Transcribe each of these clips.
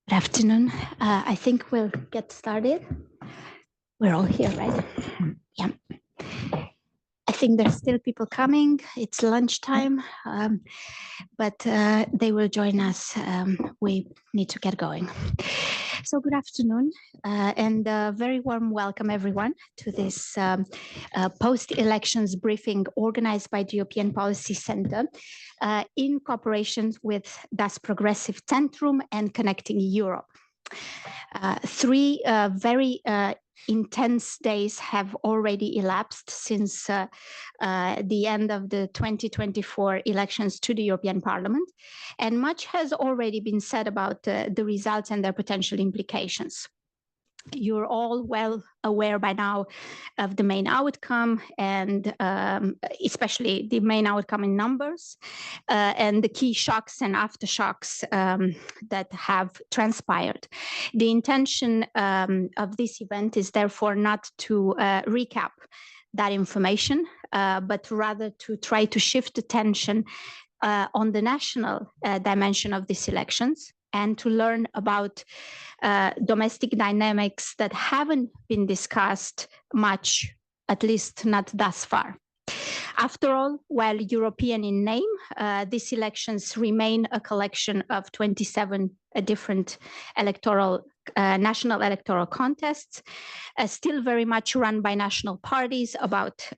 Good afternoon. I think we'll get started. We're all here, right? Yeah. I think there's still people coming. It's lunchtime, but they will join us. We need to get going. So good afternoon and a very warm welcome, everyone, to this post-elections briefing organized by the European Policy Center in cooperation with Das Progressive Zentrum and Connecting Europe. Three very intense days have already elapsed since the end of the 2024 elections to the European Parliament, and much has already been said about the results and their potential implications. You're all well aware by now of the main outcome, and especially the main outcome in numbers, and the key shocks and aftershocks that have transpired. The intention of this event is therefore not to recap that information, but rather to try to shift attention on the national dimension of these elections, and to learn about domestic dynamics that haven't been discussed much, at least not thus far. After all, while European in name, these elections remain a collection of 27 different national electoral contests, still very much run by national parties about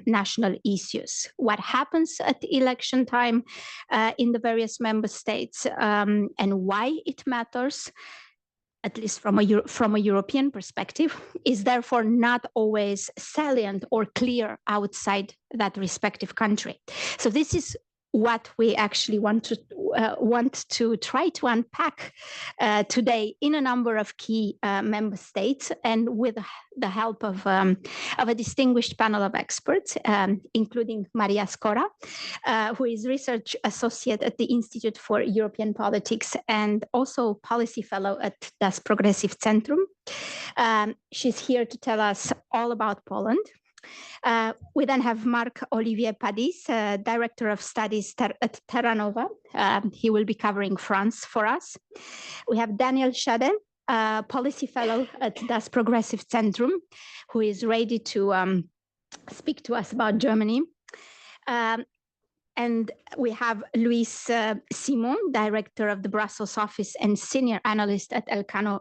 national issues. What happens at the election time in the various member states and why it matters, at least from a European perspective, is therefore not always salient or clear outside that respective country. So this is what we actually want to try to unpack today in a number of key member states, and with the help of a distinguished panel of experts, including Maria Skóra, who is research associate at the Institute for European Politics and also policy fellow at Das Progressive Zentrum. She's here to tell us all about Poland. We then have Marc-Olivier Padis, Director of Studies at Terra. He will be covering France for us. We have Daniel Schade, Policy Fellow at Das Progressive Zentrum, who is ready to speak to us about Germany. And we have Luis Simón, Director of the Brussels office and Senior Analyst at Elcano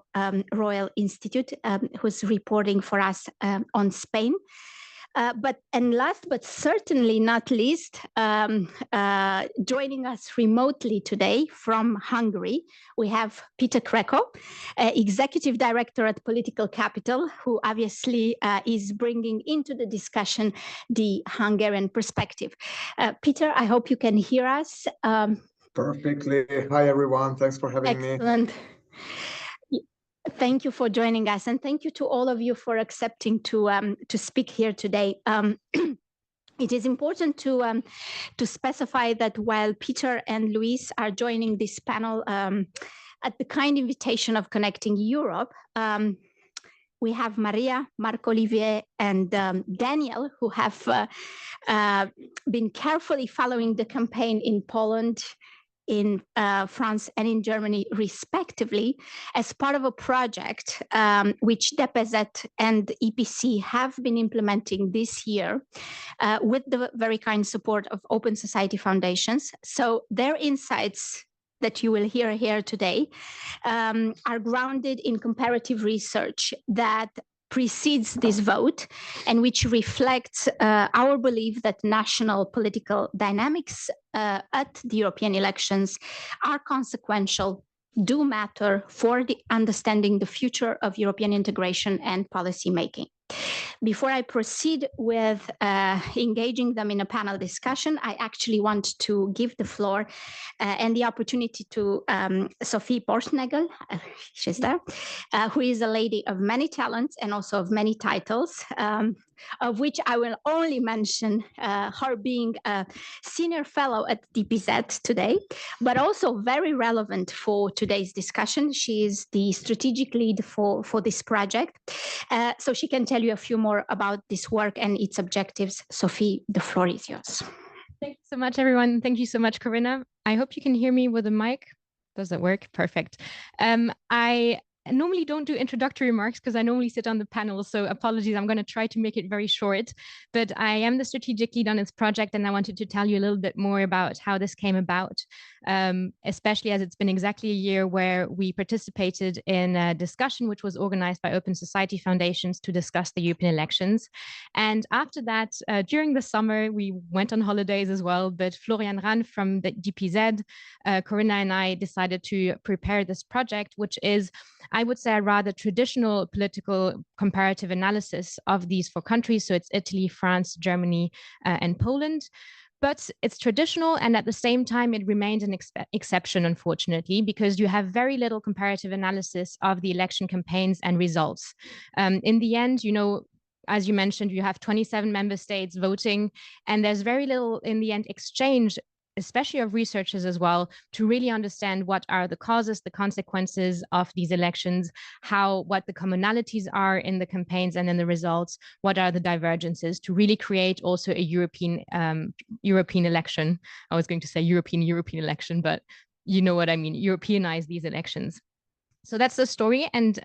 Royal Institute, who's reporting for us on Spain. And last but certainly not least, joining us remotely today from Hungary, we have Péter Krekó, Executive Director at Political Capital, who obviously is bringing into the discussion the Hungarian perspective. Péter, I hope you can hear us. Perfectly. Hi, everyone. Thanks for having me. Excellent. Thank you for joining us, and thank you to all of you for accepting to speak here today. It is important to specify that while Péter and Luis are joining this panel at the kind invitation of Connecting Europe, we have Maria, Marc-Olivier, and Daniel, who have been carefully following the campaign in Poland, in France and in Germany, respectively, as part of a project which DPZ and EPC have been implementing this year with the very kind support of Open Society Foundations. So their insights that you will hear here today are grounded in comparative research that precedes this vote, and which reflects our belief that national political dynamics at the European elections are consequential, do matter for the understanding the future of European integration and policy making. Before I proceed with engaging them in a panel discussion, I actually want to give the floor and the opportunity to Sophie Borschnagel, she's there, who is a lady of many talents and also of many titles, of which I will only mention her being a senior fellow at DPZ today, but also very relevant for today's discussion. She is the strategic lead for this project. So she can tell you a few more about this work and its objectives. Sophie, the floor is yours. Thank you so much, everyone. Thank you so much, Corina. I hope you can hear me with a mic. Does that work? Perfect. I normally don't do introductory remarks because I normally sit on the panel, so apologies, I'm going to try to make it very short, but I am the strategic lead on this project and I wanted to tell you a little bit more about how this came about, especially as it's been exactly a year where we participated in a discussion which was organized by Open Society Foundations to discuss the European elections. And after that, during the summer, we went on holidays as well, but Florian Rahn from the DPZ, Corina and I decided to prepare this project, which is, I would say, a rather traditional political comparative analysis of these 4 countries. So it's Italy, France, Germany, and Poland. But it's traditional, and at the same time, it remains an exception, unfortunately, because you have very little comparative analysis of the election campaigns and results. In the end, you know, as you mentioned, you have 27 member states voting, and there's very little in the end exchange, especially of researchers as well, to really understand what are the causes, the consequences of these elections, what the commonalities are in the campaigns and in the results, what are the divergences, to really create also a European election. I was going to say European election, but you know what I mean, Europeanize these elections. So that's the story. And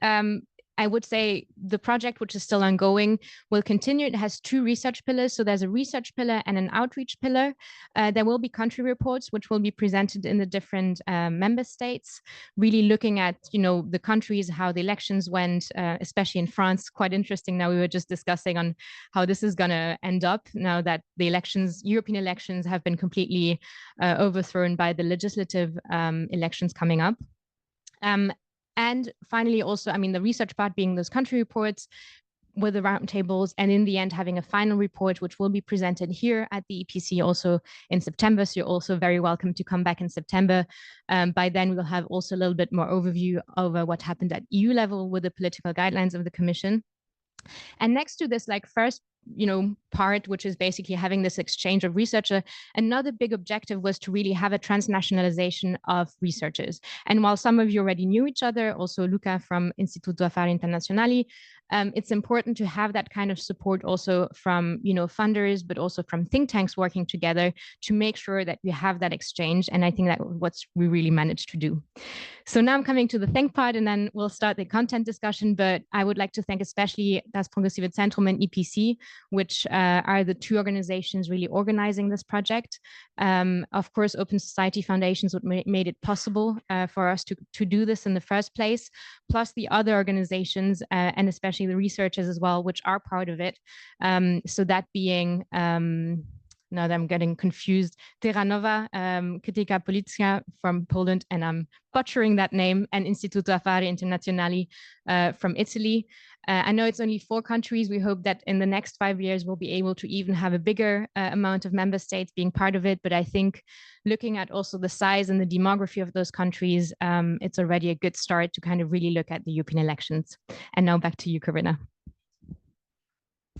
I would say the project, which is still ongoing, will continue. It has 2 research pillars. So there's a research pillar and an outreach pillar. There will be country reports, which will be presented in the different member states, really looking at, you know, the countries, how the elections went, especially in France. Quite interesting. Now we were just discussing on how this is going to end up now that the European elections have been completely overthrown by the legislative elections coming up. And finally, also, I mean, the research part being those country reports with the roundtables, and in the end, having a final report, which will be presented here at the EPC also in September. So you're also very welcome to come back in September. By then, we'll have also a little bit more overview over what happened at EU level with the political guidelines of the Commission. And next to this, like, first, you know, part, which is basically having this exchange of researcher, another big objective was to really have a transnationalization of researchers. And while some of you already knew each other, also Luca from Institut d'Affari Internazionali, it's important to have that kind of support also from, you know, funders, but also from think tanks working together to make sure that we have that exchange. And I think that what we really managed to do. So now I'm coming to the think part, and then we'll start the content discussion. But I would like to thank especially Das Progressive Zentrum and EPC, which are the 2 organizations really organizing this project. Of course, Open Society Foundations made it possible for us to do this in the first place, plus the other organizations and especially the researchers as well, which are part of it. So that being, now that I'm getting confused, Terra Nova, Krytyka Polityka from Poland, and I'm butchering that name, and Institut d'Affari Internazionali from Italy. I know it's only 4 countries. We hope that in the next 5 years, we'll be able to even have a bigger amount of member states being part of it. But I think looking at also the size and the demography of those countries, it's already a good start to kind of really look at the European elections. And now back to you, Corina.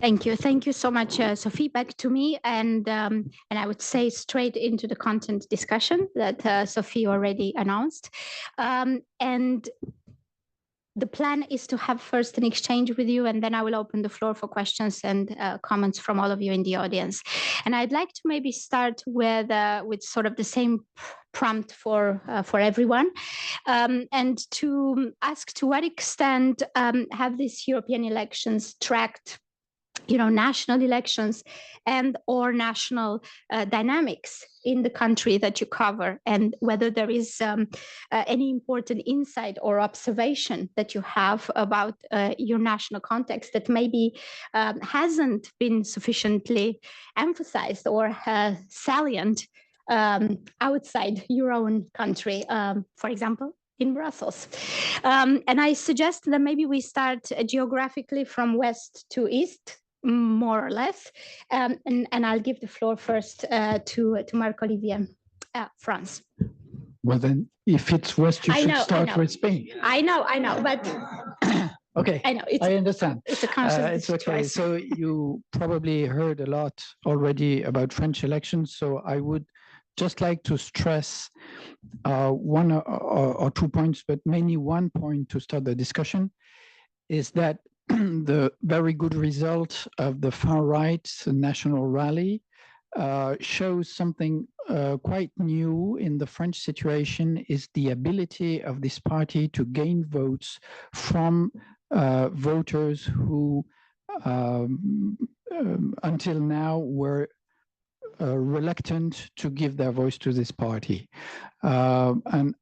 Thank you so much, Sophie. Back to me, and I would say straight into the content discussion that Sophie already announced, and the plan is to have first an exchange with you, and then I will open the floor for questions and comments from all of you in the audience. And I'd like to maybe start with sort of the same prompt for everyone, and to ask to what extent have these European elections tracked, you know, national elections and or national dynamics in the country that you cover, and whether there is any important insight or observation that you have about your national context that maybe hasn't been sufficiently emphasized or salient outside your own country, for example, in Brussels. And I suggest that maybe we start geographically from west to east, more or less, and I'll give the floor first to Marc-Olivier, France. Well, then, if it's west, you should start with Spain. I know, but okay, I know. I understand. It's a conscious it's okay. choice. So you probably heard a lot already about French elections. So I would just like to stress 1 or 2 points, but mainly 1 point to start the discussion, is that the very good result of the far right national rally shows something quite new in the French situation is the ability of this party to gain votes from voters who until now were reluctant to give their voice to this party. And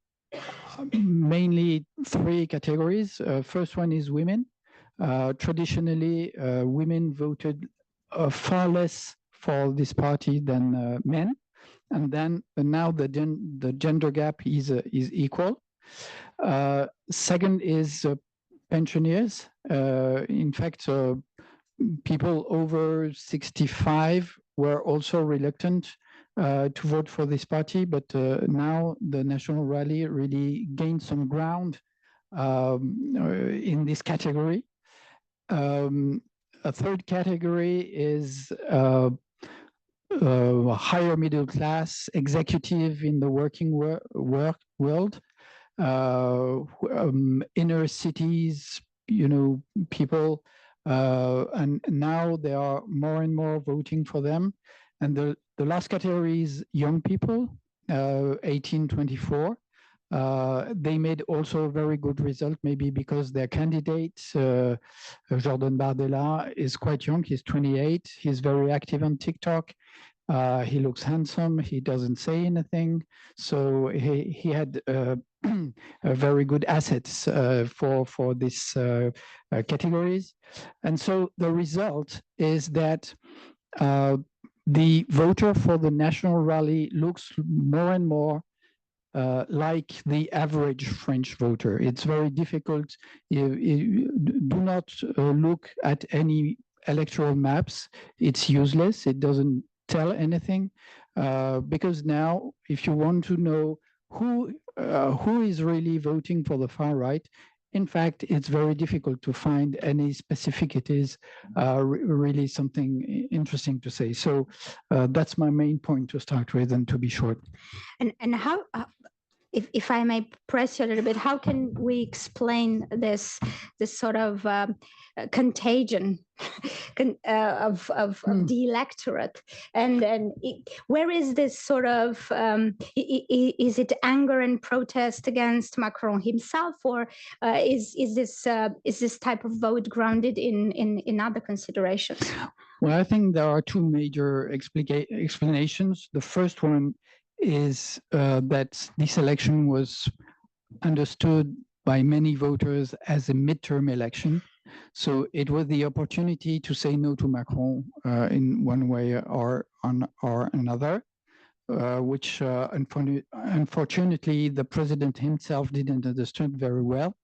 mainly three categories. First one is women. Traditionally, women voted far less for this party than men. And then now the gender gap is equal. Second is pensioners. In fact, people over 65 were also reluctant to vote for this party, but now the National Rally really gained some ground in this category. A third category is higher middle class, executive in the working world, inner cities, people, and now there are more and more voting for them. And the last category is young people, 18-24. They made also a very good result, maybe because their candidate, Jordan Bardella, is quite young. He's 28. He's very active on TikTok. He looks handsome. He doesn't say anything. So he had very good assets for these categories. And so the result is that the voter for the National Rally looks more and more like the average French voter. It's very difficult. You do not look at any electoral maps. It's useless. It doesn't tell anything because now, if you want to know who is really voting for the far right, in fact, it's very difficult to find any specificities, really something interesting to say. So that's my main point to start with and to be short. And how, if I may press you a little bit, how can we explain this sort of contagion of the electorate, and where is this sort of is it anger and protest against Macron himself, or is this type of vote grounded in other considerations? Well, I think there are two major explanations. The first one is that this election was understood by many voters as a midterm election. So it was the opportunity to say no to Macron in one way or another, which unfortunately the president himself didn't understand very well.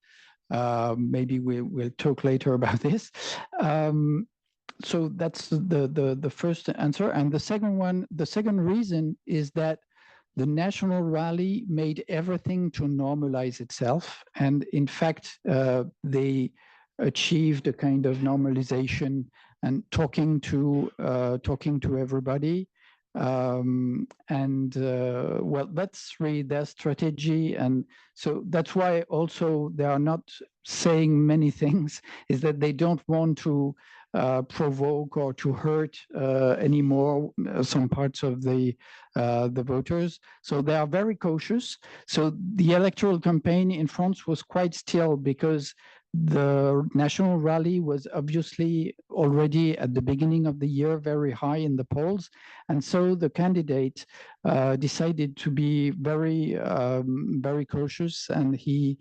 Maybe we'll talk later about this. So that's the first answer. And the second reason is that the National Rally made everything to normalize itself. And in fact, they achieved a kind of normalization and talking to everybody. Well, that's really their strategy. And so that's why also they are not saying many things, is that they don't want to provoke or to hurt anymore some parts of the voters. So they are very cautious. So the electoral campaign in France was quite still because the National Rally was obviously already at the beginning of the year very high in the polls. And so the candidate decided to be very, very cautious, and he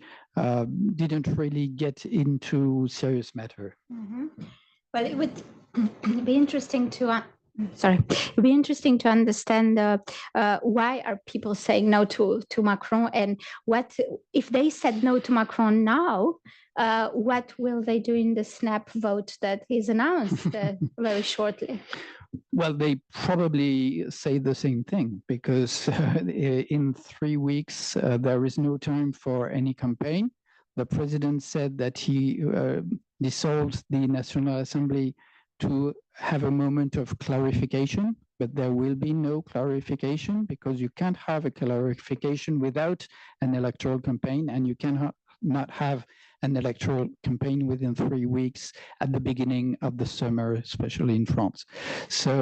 didn't really get into serious matter. Mm-hmm. Well, it would be interesting to it'd be interesting to understand why are people saying no to Macron, and what if they said no to Macron now, what will they do in the snap vote that is announced very shortly? Well, they probably say the same thing, because in 3 weeks, there is no time for any campaign. The president said that he dissolved the National Assembly to have a moment of clarification, but there will be no clarification, because you can't have a clarification without an electoral campaign, and you cannot have an electoral campaign within 3 weeks at the beginning of the summer, especially in France. So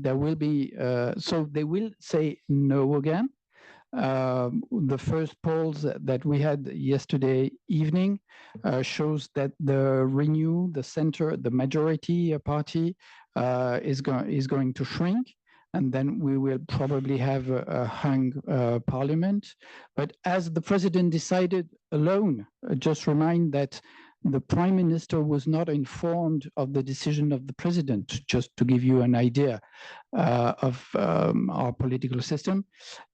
there will be, so they will say no again. The first polls that we had yesterday evening shows that the Renew, the center, the majority party is going to shrink, and then we will probably have a hung parliament. But as the president decided alone, just remind that the prime minister was not informed of the decision of the president, just to give you an idea of our political system.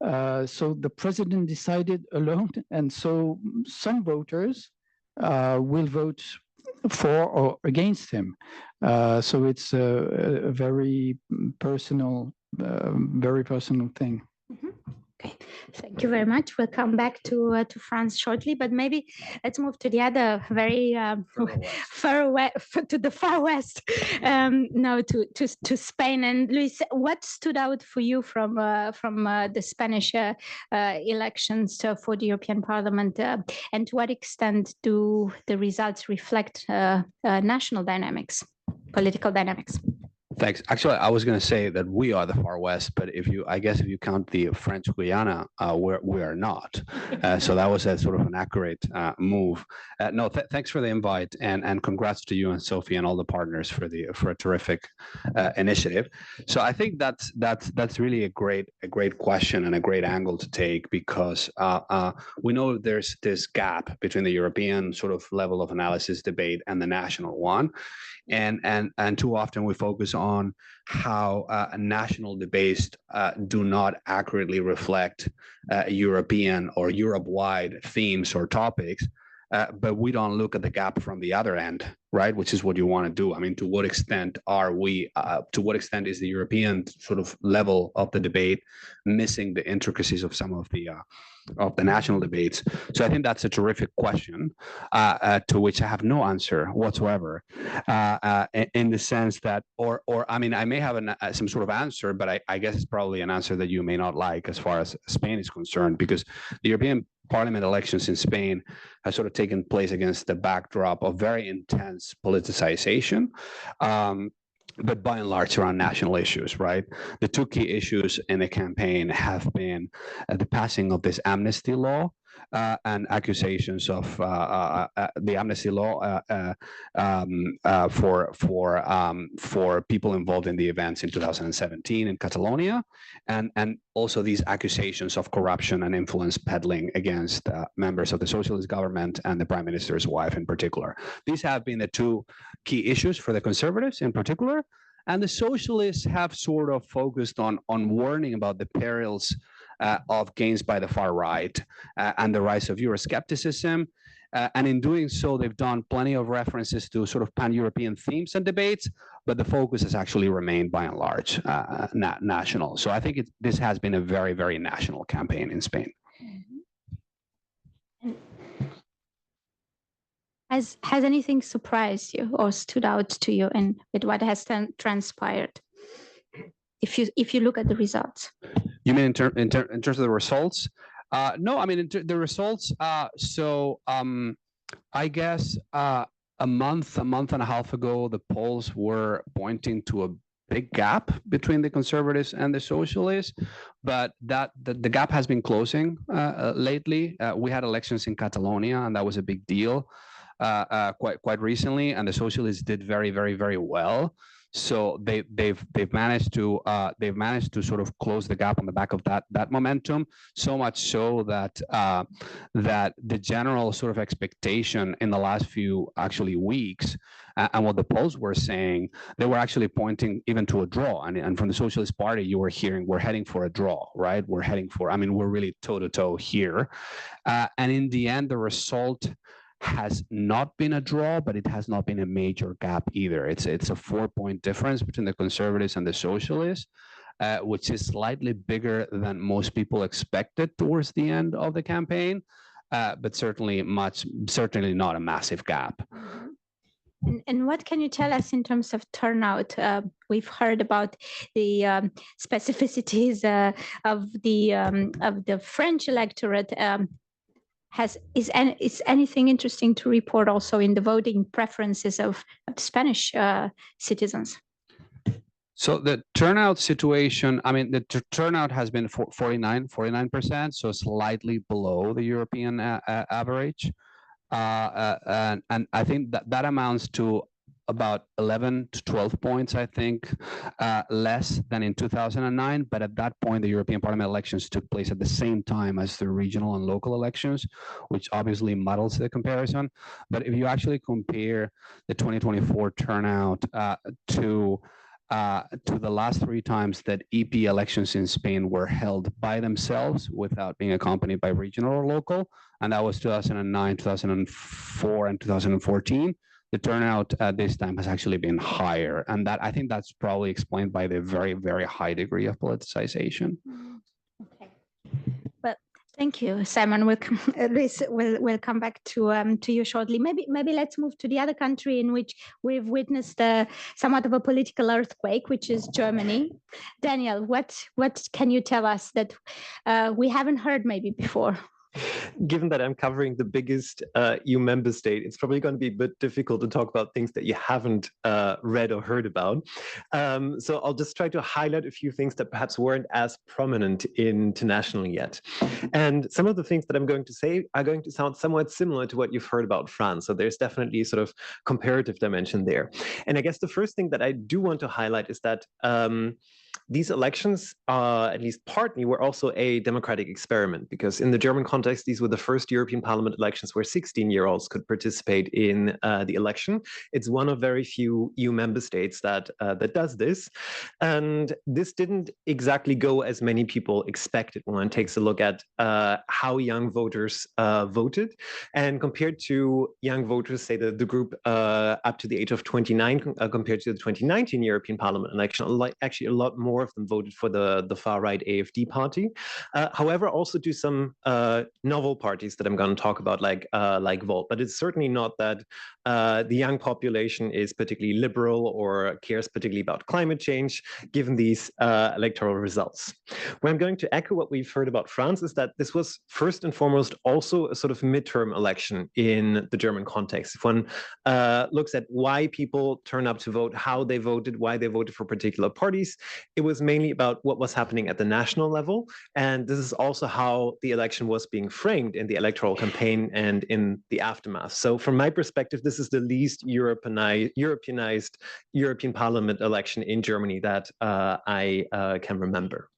So the president decided alone, and so some voters will vote for or against him. So it's a very personal thing. Mm-hmm. Okay, thank you very much. We'll come back to France shortly, but maybe let's move to the other very far west. No, to Spain. And Luis, what stood out for you from the Spanish elections for the European Parliament, and to what extent do the results reflect national dynamics, political dynamics? Thanks. Actually, I was going to say that we are the far west, but I guess if you count the French Guiana, we are not. So that was a sort of an accurate move. No, thanks for the invite, and congrats to you and Sophie and all the partners for a terrific initiative. So I think that's really a great question and a great angle to take, because we know there's this gap between the European sort of level of analysis debate and the national one. And too often we focus on how national debates do not accurately reflect European or Europe-wide themes or topics, but we don't look at the gap from the other end, right? Which is what you want to do. I mean, to what extent is the European sort of level of the debate missing the intricacies of some of the national debates? So I think that's a terrific question, to which I have no answer whatsoever, in the sense that, or I mean, I may have some sort of answer, but I guess it's probably an answer that you may not like as far as Spain is concerned, because the European Parliament elections in Spain have sort of taken place against the backdrop of very intense politicization. But by and large around national issues, right? The two key issues in the campaign have been the passing of this amnesty law and accusations of the amnesty law for people involved in the events in 2017 in Catalonia, and also these accusations of corruption and influence peddling against members of the socialist government and the prime minister's wife in particular. These have been the two key issues for the conservatives in particular, and the socialists have sort of focused on warning about the perils of gains by the far right and the rise of Euroscepticism. And in doing so, they've done plenty of references to sort of pan-European themes and debates, but the focus has actually remained by and large national. So I think this has been a very, very national campaign in Spain. Has anything surprised you or stood out to you with what has transpired, if you look at the results? You mean in terms of the results? No, I mean the results. I guess a month and a half ago, the polls were pointing to a big gap between the conservatives and the socialists, but the gap has been closing lately. We had elections in Catalonia, and that was a big deal quite recently, and the socialists did very, very, very well. So they've managed to sort of close the gap on the back of that momentum, so much so that that the general sort of expectation in the last few actually weeks, and what the polls were saying, they were actually pointing even to a draw. And from the Socialist Party, you were hearing, we're heading for a draw, right? We're really toe-to-toe here. And in the end, the result has not been a draw, but it has not been a major gap either. It's a 4-point difference between the conservatives and the socialists, which is slightly bigger than most people expected towards the end of the campaign, but certainly not a massive gap. And what can you tell us in terms of turnout? We've heard about the specificities of the French electorate. is anything interesting to report also in the voting preferences of Spanish citizens? So the turnout situation, I mean, the turnout has been 49%, so slightly below the European average. And I think that amounts to about 11 to 12 points, I think, less than in 2009. But at that point, the European Parliament elections took place at the same time as the regional and local elections, which obviously muddles the comparison. But if you actually compare the 2024 turnout to the last 3 times that EP elections in Spain were held by themselves without being accompanied by regional or local, and that was 2009, 2004, and 2014, the turnout this time has actually been higher. And that, I think that's probably explained by the very, very high degree of politicization. Okay. Well, thank you, Simon. We'll come back to you shortly. Maybe let's move to the other country in which we've witnessed somewhat of a political earthquake, which is Germany. Daniel, what can you tell us that we haven't heard maybe before? Given that I'm covering the biggest EU member state, it's probably going to be a bit difficult to talk about things that you haven't read or heard about. So I'll just try to highlight a few things that perhaps weren't as prominent internationally yet. And some of the things that I'm going to say are going to sound somewhat similar to what you've heard about France. So there's definitely sort of comparative dimension there. And I guess the first thing that I do want to highlight is that these elections, at least partly, were also a democratic experiment, because in the German context, these were the first European Parliament elections where 16-year-olds could participate in the election. It's one of very few EU member states that does this. And this didn't exactly go as many people expected when one takes a look at how young voters voted. And compared to young voters, say the group up to the age of 29, compared to the 2019 European Parliament election, actually a lot more of them voted for the far-right AfD party. However, also to some novel parties that I'm going to talk about, like Volt. But it's certainly not that the young population is particularly liberal or cares particularly about climate change, given these electoral results. Where I'm going to echo what we've heard about France is that this was first and foremost also a sort of midterm election in the German context. If one looks at why people turn up to vote, how they voted, why they voted for particular parties, it was mainly about what was happening at the national level. And this is also how the election was being framed in the electoral campaign and in the aftermath. So from my perspective, this is the least Europeanized European Parliament election in Germany that I can remember.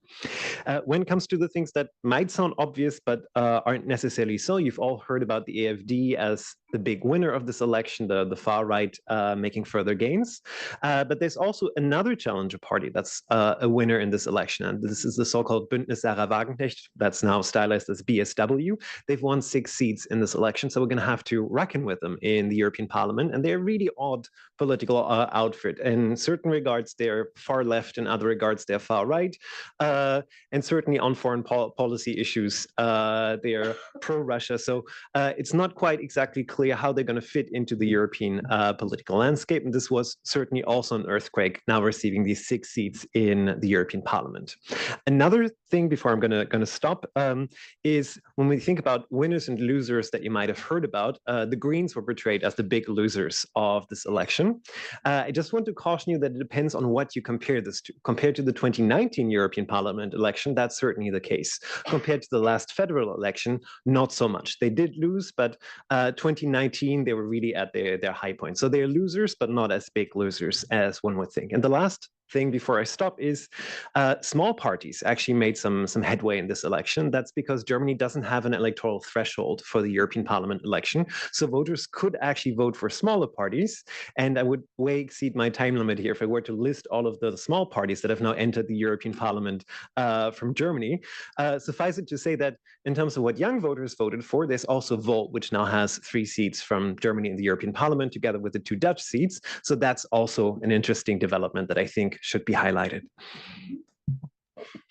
When it comes to the things that might sound obvious but aren't necessarily so, you've all heard about the AfD as the big winner of this election, the far right making further gains. But there's also another challenger party that's a winner in this election, and this is the so-called Bündnis Sarah Wagenknecht, that's now stylized as BSW. They've won 6 seats in this election, so we're going to have to reckon with them in the European Parliament, and they're a really odd political outfit. In certain regards, they're far left, in other regards, they're far right. And certainly on foreign policy issues, they're pro-Russia. So it's not quite exactly clear how they're going to fit into the European political landscape. And this was certainly also an earthquake, now receiving these 6 seats in the European Parliament. Another thing before I'm going to stop is when we think about winners and losers that you might have heard about, the Greens were portrayed as the big losers of this election. I just want to caution you that it depends on what you compare this to. Compared to the 2019 European Parliament election, that's certainly the case. Compared to the last federal election, not so much. They did lose, but 2019, they were really at their high point. So they're losers, but not as big losers as one would think. And the last thing before I stop is small parties actually made some headway in this election. That's because Germany doesn't have an electoral threshold for the European Parliament election. So voters could actually vote for smaller parties. And I would way exceed my time limit here if I were to list all of the small parties that have now entered the European Parliament from Germany. Suffice it to say that in terms of what young voters voted for, there's also Volt, which now has 3 seats from Germany in the European Parliament, together with the 2 Dutch seats. So that's also an interesting development that I think should be highlighted.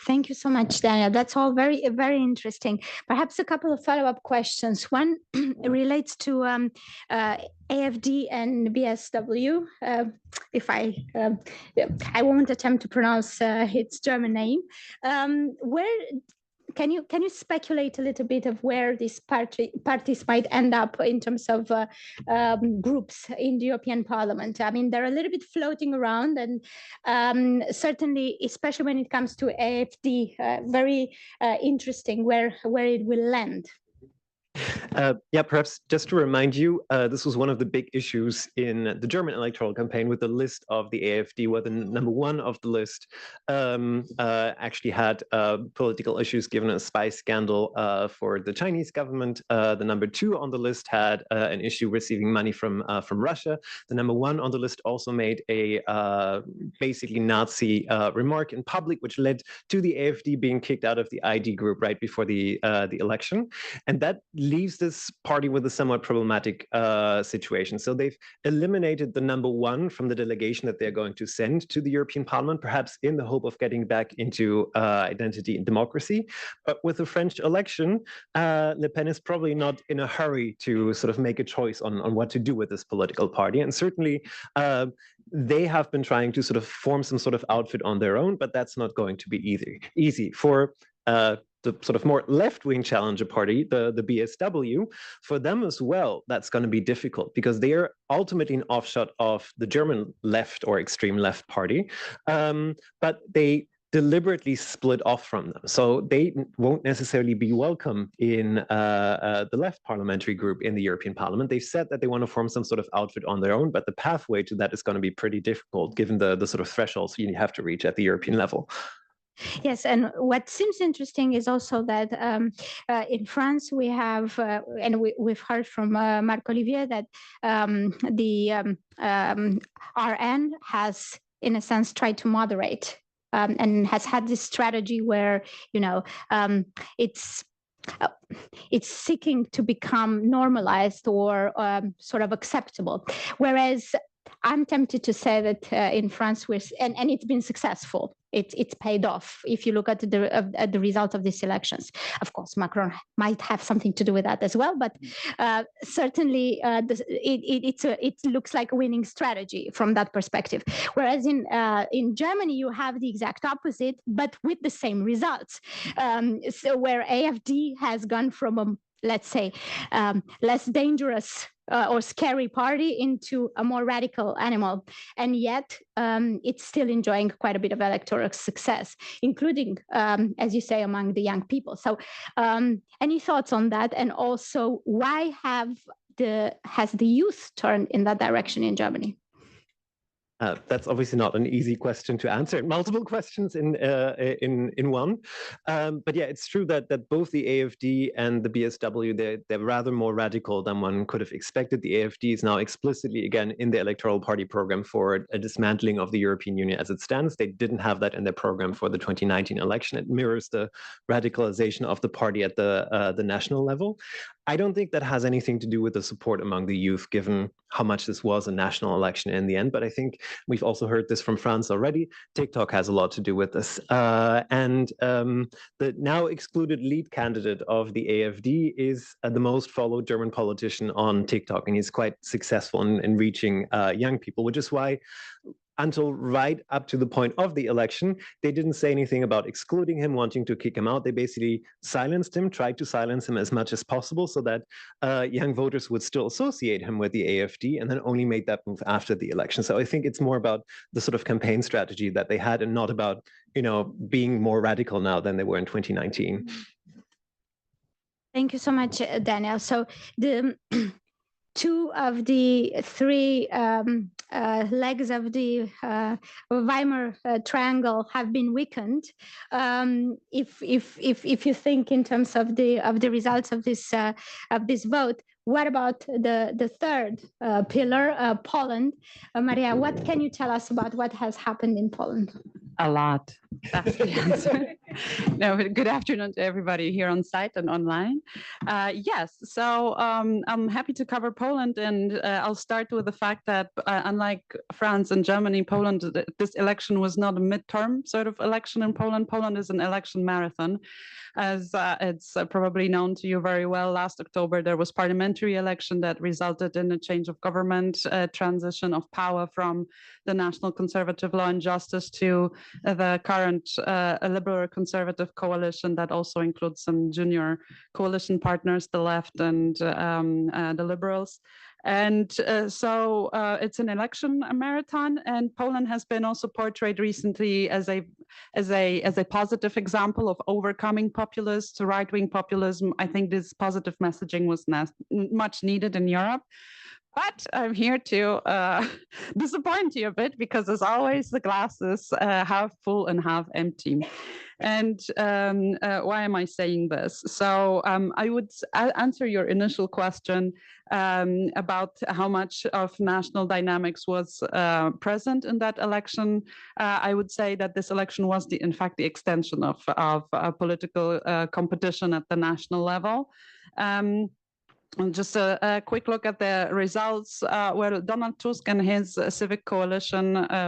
Thank you so much, Daniel. That's all very, very interesting. Perhaps a couple of follow-up questions. One relates to AfD and BSW. If I won't attempt to pronounce its German name. can you speculate a little bit of where these parties might end up in terms of groups in the European Parliament? I mean, they're a little bit floating around, and certainly, especially when it comes to AfD, very interesting where it will land. Yeah, perhaps just to remind you, this was one of the big issues in the German electoral campaign with the list of the AfD, where the number one of the list actually had political issues given a spy scandal for the Chinese government. The number two on the list had an issue receiving money from Russia. The number one on the list also made a basically Nazi remark in public, which led to the AfD being kicked out of the ID group right before the election. And that leaves this party with a somewhat problematic situation. So they've eliminated the number one from the delegation that they're going to send to the European Parliament, perhaps in the hope of getting back into identity and democracy. But with the French election, Le Pen is probably not in a hurry to sort of make a choice on what to do with this political party. And certainly, they have been trying to sort of form some sort of outfit on their own, but that's not going to be easy. For the sort of more left-wing challenger party, the BSW, for them as well, that's going to be difficult because they are ultimately an offshoot of the German left or extreme left party, but they deliberately split off from them. So they won't necessarily be welcome in the left parliamentary group in the European Parliament. They've said that they want to form some sort of outfit on their own, but the pathway to that is going to be pretty difficult given the sort of thresholds you have to reach at the European level. Yes, and what seems interesting is also that in France we have, and we've heard from Marc-Olivier that the RN has, in a sense, tried to moderate and has had this strategy where, you know, it's seeking to become normalized or sort of acceptable, whereas I'm tempted to say that in France, and it's been successful. It's paid off. If you look at the result of these elections, of course, Macron might have something to do with that as well. But certainly, it looks like a winning strategy from that perspective. Whereas in Germany, you have the exact opposite, but with the same results. So where AfD has gone from a, let's say, less dangerous or scary party into a more radical animal. And yet it's still enjoying quite a bit of electoral success, including, as you say, among the young people. So any thoughts on that? And also, why has the youth turned in that direction in Germany? That's obviously not an easy question to answer. Multiple questions in one. But yeah, it's true that both the AfD and the BSW, they're rather more radical than one could have expected. The AfD is now explicitly, again, in the electoral party program for a dismantling of the European Union as it stands. They didn't have that in their program for the 2019 election. It mirrors the radicalization of the party at the national level. I don't think that has anything to do with the support among the youth, given how much this was a national election in the end. But I think we've also heard this from France already. TikTok has a lot to do with this. And the now excluded lead candidate of the AfD is the most followed German politician on TikTok. And he's quite successful in reaching young people, which is why until right up to the point of the election, they didn't say anything about excluding him, wanting to kick him out. They basically silenced him, tried to silence him as much as possible so that young voters would still associate him with the AfD, and then only made that move after the election. So I think it's more about the sort of campaign strategy that they had and not about, you know, being more radical now than they were in 2019. Thank you so much, Daniel. So the two of the three legs of the Weimar triangle have been weakened. If you think in terms of the results of this vote, what about the third pillar, Poland? Maria, what can you tell us about what has happened in Poland? A lot. That's the answer. No, good afternoon to everybody here on site and online. Yes, so I'm happy to cover Poland, and I'll start with the fact that unlike France and Germany, Poland, this election was not a midterm sort of election in Poland. Poland is an election marathon. As it's probably known to you very well, last October there was parliamentary election that resulted in a change of government, transition of power from the National Conservative Law and Justice to the current current liberal conservative coalition that also includes some junior coalition partners, the left and the liberals. And so it's an election marathon, and Poland has been also portrayed recently as a positive example of overcoming populist right-wing populism. I think this positive messaging was much needed in Europe. But I'm here to disappoint you a bit, because as always, the glass is half full and half empty. And why am I saying this? So I would answer your initial question about how much of national dynamics was present in that election. I would say that this election was, in fact, the extension of political competition at the national level. Just a quick look at the results. Well, Donald Tusk and his civic coalition,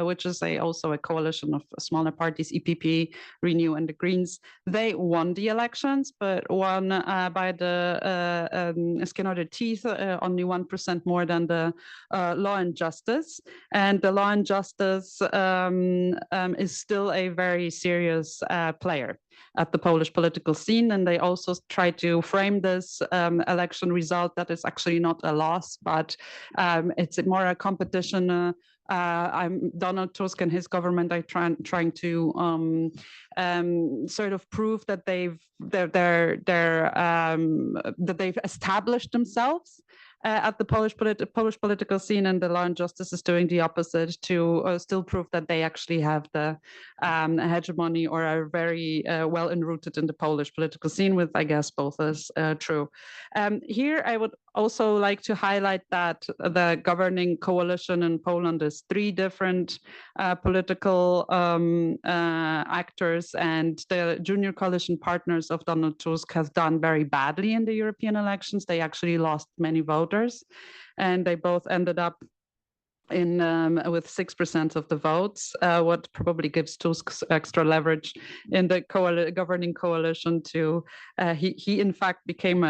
which is also a coalition of smaller parties, EPP, Renew, and the Greens, they won the elections, but won by the skin of their teeth, only 1% more than the Law and Justice. And the Law and Justice is still a very serious player at the Polish political scene, and they also try to frame this election result that is actually not a loss, but it's more a competition. Donald Tusk and his government are trying to sort of prove that they've established themselves at the Polish political scene, and the Law and Justice is doing the opposite to still prove that they actually have the hegemony or are very well enrooted in the Polish political scene, with, I guess, both is true. Here, I would also like to highlight that the governing coalition in Poland is 3 different political actors, and the junior coalition partners of Donald Tusk have done very badly in the European elections. They actually lost many voters, and they both ended up in with 6% of the votes, what probably gives Tusk extra leverage in the governing coalition to he in fact became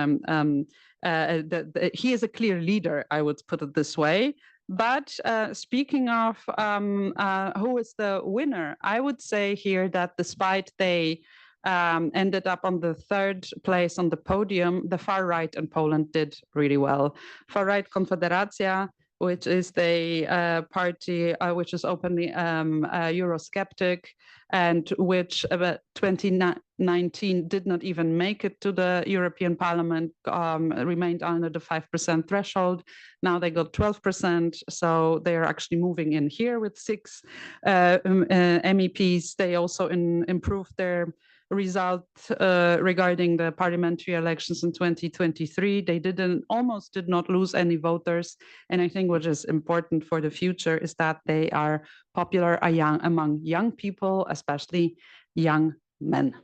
he is a clear leader, I would put it this way. But speaking of who is the winner, I would say here that despite they ended up on the 3rd place on the podium, the far right in Poland did really well. Far right Konfederacja, which is the party which is openly Eurosceptic, and which about 2019 did not even make it to the European Parliament, remained under the 5% threshold. Now they got 12%, so they are actually moving in here with 6 MEPs. They also improved their result regarding the parliamentary elections in 2023. They almost did not lose any voters. And I think what is important for the future is that they are popular among young people, especially young men.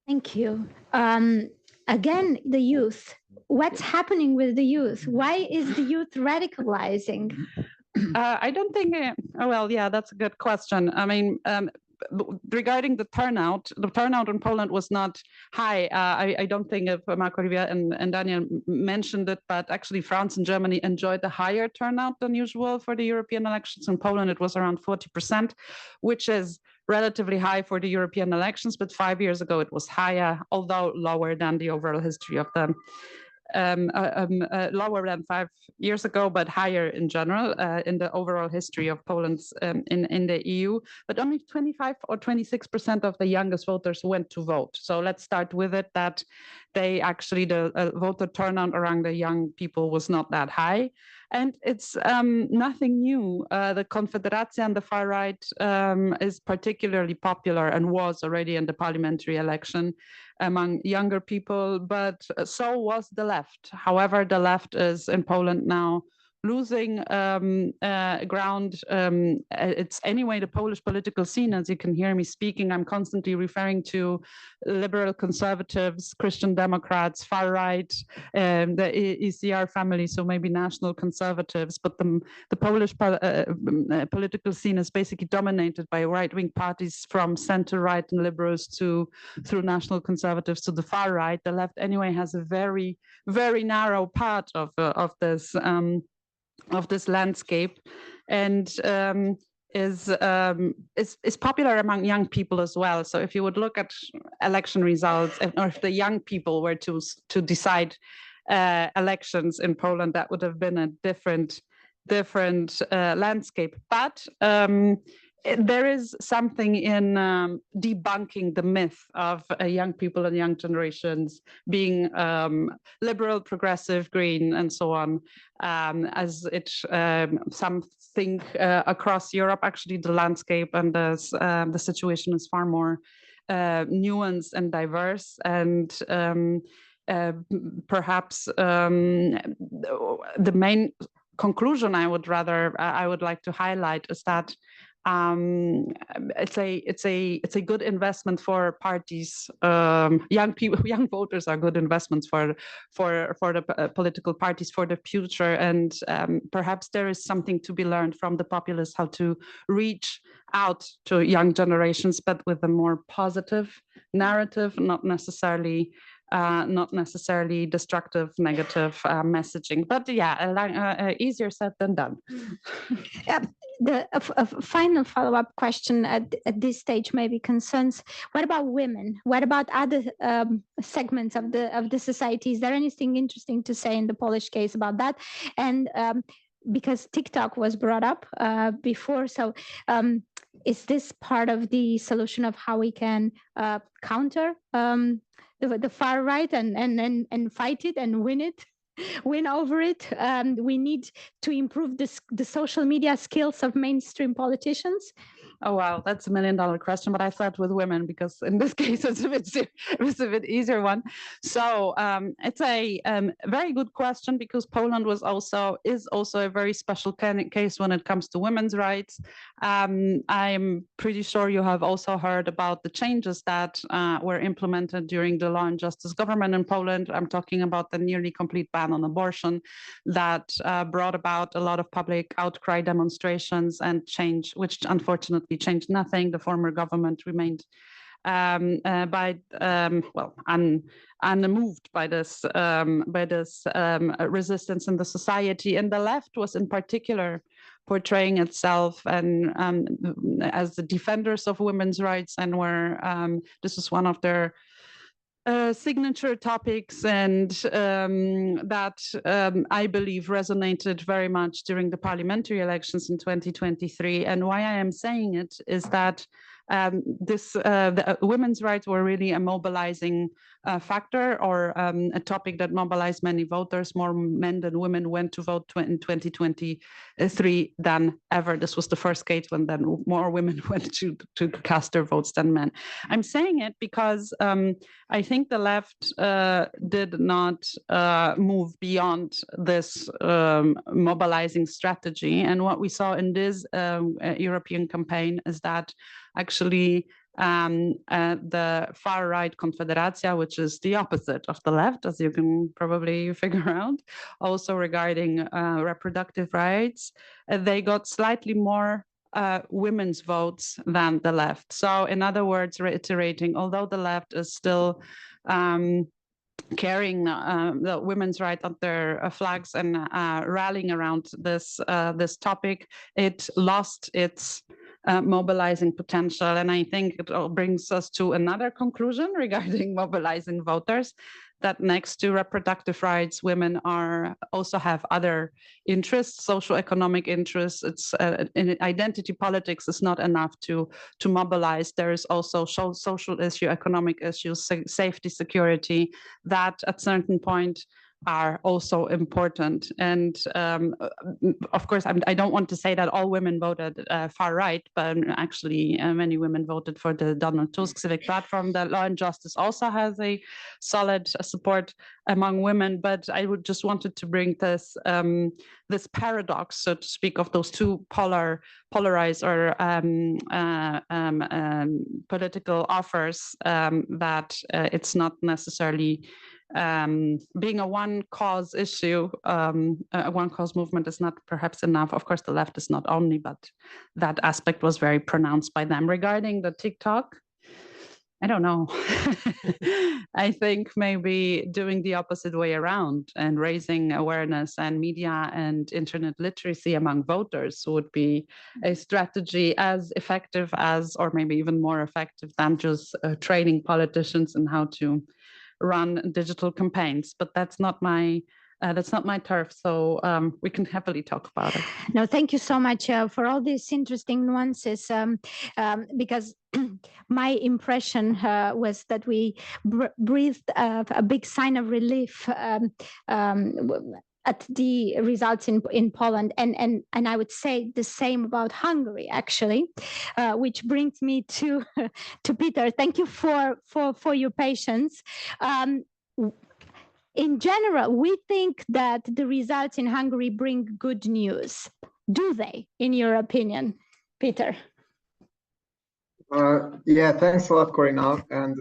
Thank you. Again, the youth. What's happening with the youth? Why is the youth radicalizing? I don't think, well, yeah, that's a good question. I mean, regarding the turnout in Poland was not high. I don't think if Marc-Olivier and Daniel mentioned it, but actually France and Germany enjoyed a higher turnout than usual for the European elections. In Poland, it was around 40%, which is relatively high for the European elections, but 5 years ago it was higher, although lower than the overall history of the lower than 5 years ago, but higher in general in the overall history of Poland's in the EU. But only 25 or 26% of the youngest voters went to vote. So let's start with it that they actually, the voter turnout around the young people was not that high. And it's nothing new. The Confederacja and the far right is particularly popular and was already in the parliamentary election among younger people, but so was the left. However, the left is in Poland now losing ground. It's anyway the Polish political scene, as you can hear me speaking. I'm constantly referring to liberal conservatives, Christian Democrats, far right, the ECR family, so maybe national conservatives. But the Polish political scene is basically dominated by right-wing parties from center-right and liberals through national conservatives to the far right. The left anyway has a very, very narrow part of this landscape. And is popular among young people as well. So if you would look at election results, or if the young people were to decide elections in Poland, that would have been a different landscape. But there is something in debunking the myth of young people and young generations being liberal, progressive, green, and so on, as it some think across Europe. Actually, the landscape and the situation is far more nuanced and diverse, and perhaps the main conclusion I would like to highlight is that it's a good investment for parties. Young people, young voters are good investments for the political parties for the future, and perhaps there is something to be learned from the populists, how to reach out to young generations, but with a more positive narrative, not necessarily destructive, negative messaging. But yeah, easier said than done. A final follow-up question at this stage maybe concerns, what about women? What about other segments of the society? Is there anything interesting to say in the Polish case about that? And because TikTok was brought up before, so is this part of the solution of how we can counter the far right and fight it and win over it? We need to improve the social media skills of mainstream politicians. Oh, wow, that's $1 million question, but I thought with women, because in this case, it's a bit easier one. So it's a very good question, because Poland is also a very special case when it comes to women's rights. I'm pretty sure you have also heard about the changes that were implemented during the Law and Justice government in Poland. I'm talking about the nearly complete ban on abortion that brought about a lot of public outcry, demonstrations, and change, which unfortunately changed nothing. The former government remained unmoved by this resistance in the society, and the left was in particular portraying itself and as the defenders of women's rights, and where this is one of their signature topics, and that I believe resonated very much during the parliamentary elections in 2023. And why I am saying it is that the women's rights were really a mobilizing factor, or a topic that mobilized many voters. More men than women went to vote in 2023 than ever. This was the first case when then more women went to cast their votes than men. I'm saying it because I think the left did not move beyond this mobilizing strategy. And what we saw in this European campaign is that actually the far-right Confederacja, which is the opposite of the left, as you can probably figure out, also regarding reproductive rights, they got slightly more women's votes than the left. So in other words, reiterating, although the left is still carrying the women's right on their flags and rallying around this topic, it lost its mobilizing potential. And I think it all brings us to another conclusion regarding mobilizing voters, that next to reproductive rights, women also have other interests, socioeconomic interests. It's in identity politics is not enough to mobilize. There is also social issue, economic issues, safety, security, that at certain point are also important. And of course, I don't want to say that all women voted far right, but actually many women voted for the Donald Tusk civic platform. The Law and Justice also has a solid support among women. But I would just wanted to bring this this paradox, so to speak, of those two polarized or political offers, that it's not necessarily being a one cause issue, a one cause movement is not perhaps enough. Of course, the left is not only, but that aspect was very pronounced by them. Regarding the TikTok, I don't know. I think maybe doing the opposite way around and raising awareness and media and internet literacy among voters would be a strategy as effective as, or maybe even more effective than just training politicians in how to run digital campaigns. But that's not my turf, so we can happily talk about it. No, thank you so much for all these interesting nuances, because my impression was that we breathed a big sign of relief at the results in Poland, and I would say the same about Hungary, actually, which brings me to Péter. Thank you for your patience. In general, we think that the results in Hungary bring good news. Do they, in your opinion, Péter? Yeah, thanks a lot, Corina, and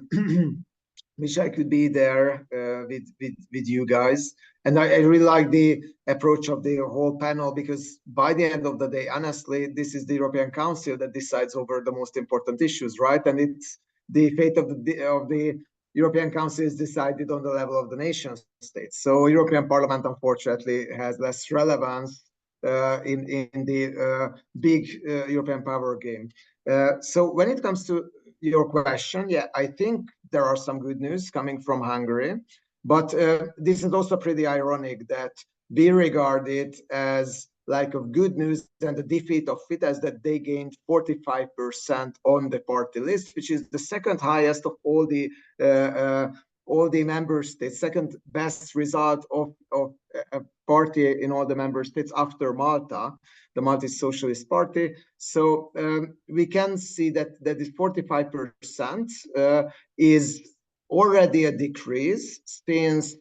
wish I could be there with you guys. And I really like the approach of the whole panel, because by the end of the day, honestly, this is the European Council that decides over the most important issues, right? And it's the fate of the European Council is decided on the level of the nation states. So European Parliament, unfortunately, has less relevance in the big European power game. So when it comes to your question, yeah, I think there are some good news coming from Hungary, but this is also pretty ironic that we regard it as like of good news and the defeat of Fidesz, that they gained 45% on the party list, which is the second highest of all the member states, second best result of a party in all the member states after Malta, the Maltese Socialist Party. So we can see that this 45% is already a decrease since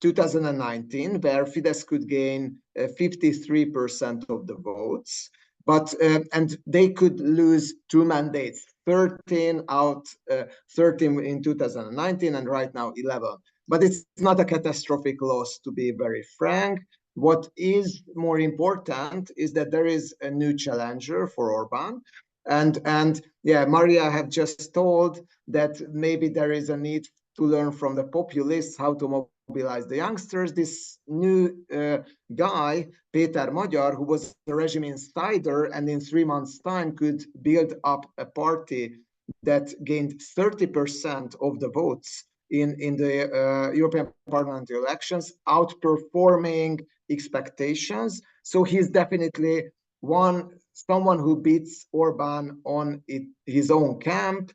2019, where Fidesz could gain 53% of the votes, but and they could lose 2 mandates, 13 in 2019, and right now 11. But it's not a catastrophic loss, to be very frank. What is more important is that there is a new challenger for Orbán. And yeah, Maria have just told that maybe there is a need to learn from the populists how to mobilize the youngsters. This new guy, Péter Magyar, who was a regime insider and in 3 months' time could build up a party that gained 30% of the votes in the European Parliament elections, outperforming expectations. So he's definitely someone who beats Orbán on his own camp,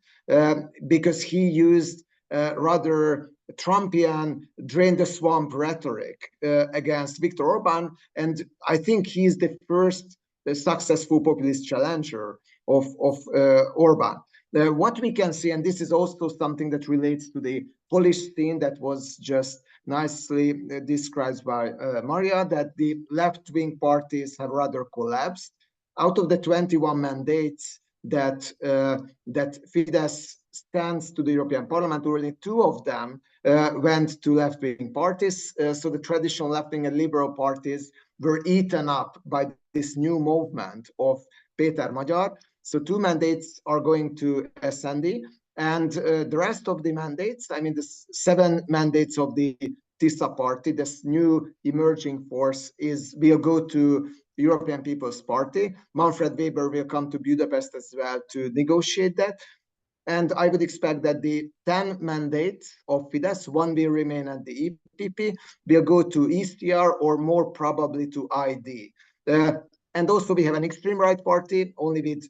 because he used rather Trumpian drain the swamp rhetoric against Viktor Orbán, and I think he's the first successful populist challenger of Orbán. What we can see, and this is also something that relates to the Polish scene that was just nicely described by Maria, that the left-wing parties have rather collapsed. Out of the 21 mandates that Fidesz stands to the European Parliament, only 2 of them went to left-wing parties. So the traditional left-wing and liberal parties were eaten up by this new movement of Péter Magyar. So 2 mandates are going to SND, and the rest of the mandates, I mean the 7 mandates of the Tisza party, this new emerging force, will go to European People's Party. Manfred Weber will come to Budapest as well to negotiate that. And I would expect that the 10 mandates of Fidesz, 1 will remain at the EPP, will go to ECR or more probably to ID. And also we have an extreme right party, only with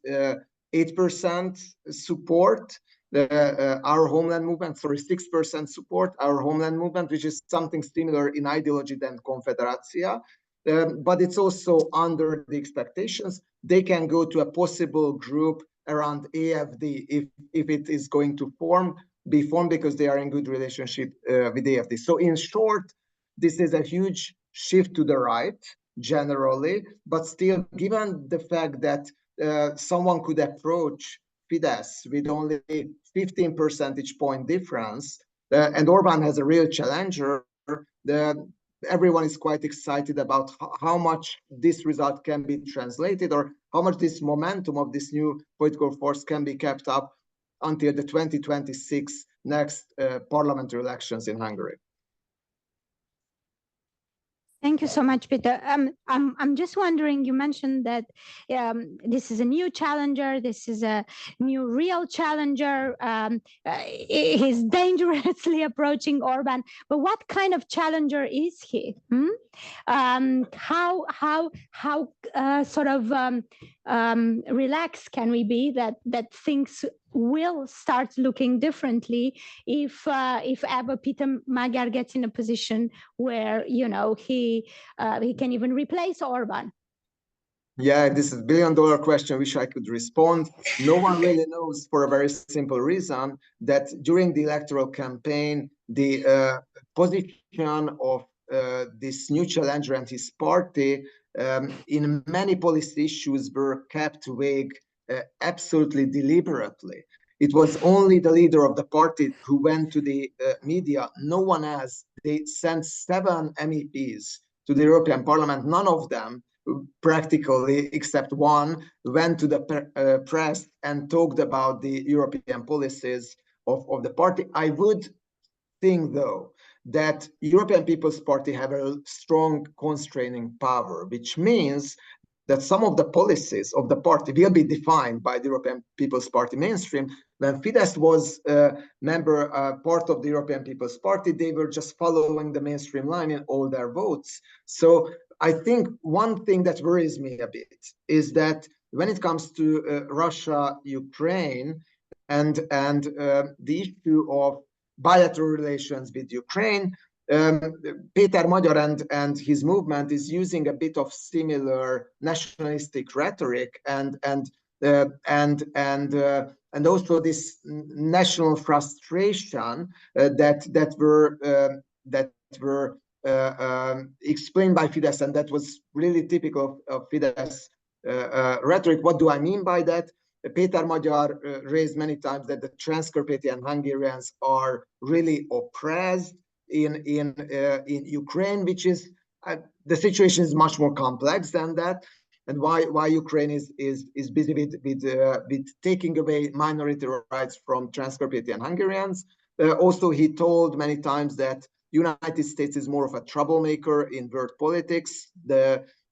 8% support, our homeland movement, sorry, 6% support, our homeland movement, which is something similar in ideology than Confederacja. But it's also under the expectations. They can go to a possible group around AFD if it is going to be formed, because they are in good relationship with AFD. So in short, this is a huge shift to the right generally, but still, given the fact that someone could approach Fidesz with only 15 percentage point difference, and Orbán has a real challenger, everyone is quite excited about how much this result can be translated, or how much this momentum of this new political force can be kept up until the 2026 next parliamentary elections in Hungary. Thank you so much, Péter. I'm just wondering, you mentioned that this is a new challenger, this is a new real challenger, he's dangerously approaching Orban, but what kind of challenger is he? How sort of relaxed can we be that things will start looking differently if ever Péter Magyar gets in a position where, you know, he can even replace Orban? Yeah, this is $1 billion question, which I could respond. No one really knows, for a very simple reason, that during the electoral campaign, the position of this new challenger and his party in many policy issues were kept vague absolutely deliberately. It was only the leader of the party who went to the media, no one else. They sent 7 MEPs to the European Parliament, none of them, practically, except one, went to the press and talked about the European policies of the party. I would think, though, that European People's Party have a strong constraining power, which means that some of the policies of the party will be defined by the European People's Party mainstream. When Fidesz was part of the European People's Party, they were just following the mainstream line in all their votes. So I think one thing that worries me a bit is that when it comes to Russia, Ukraine, and the issue of bilateral relations with Ukraine, Péter Magyar and his movement is using a bit of similar nationalistic rhetoric and also this national frustration that were explained by Fidesz, and that was really typical of Fidesz rhetoric. What do I mean by that? Péter Magyar raised many times that the Transcarpathian Hungarians are really oppressed in Ukraine, which is the situation is much more complex than that, and why Ukraine is busy with taking away minority rights from Transcarpathian Hungarians. Also, he told many times that United States is more of a troublemaker in world politics,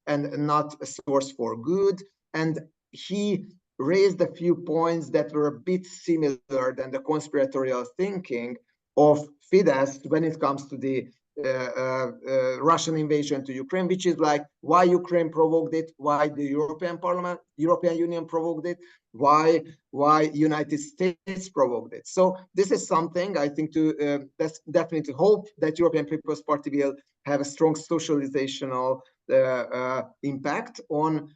and not a source for good. And he raised a few points that were a bit similar than the conspiratorial thinking of Fidesz when it comes to the Russian invasion to Ukraine, which is like why Ukraine provoked it, why the European Union provoked it, why United States provoked it. So this is something I think to that's definitely hope that European People's Party will have a strong socializational impact on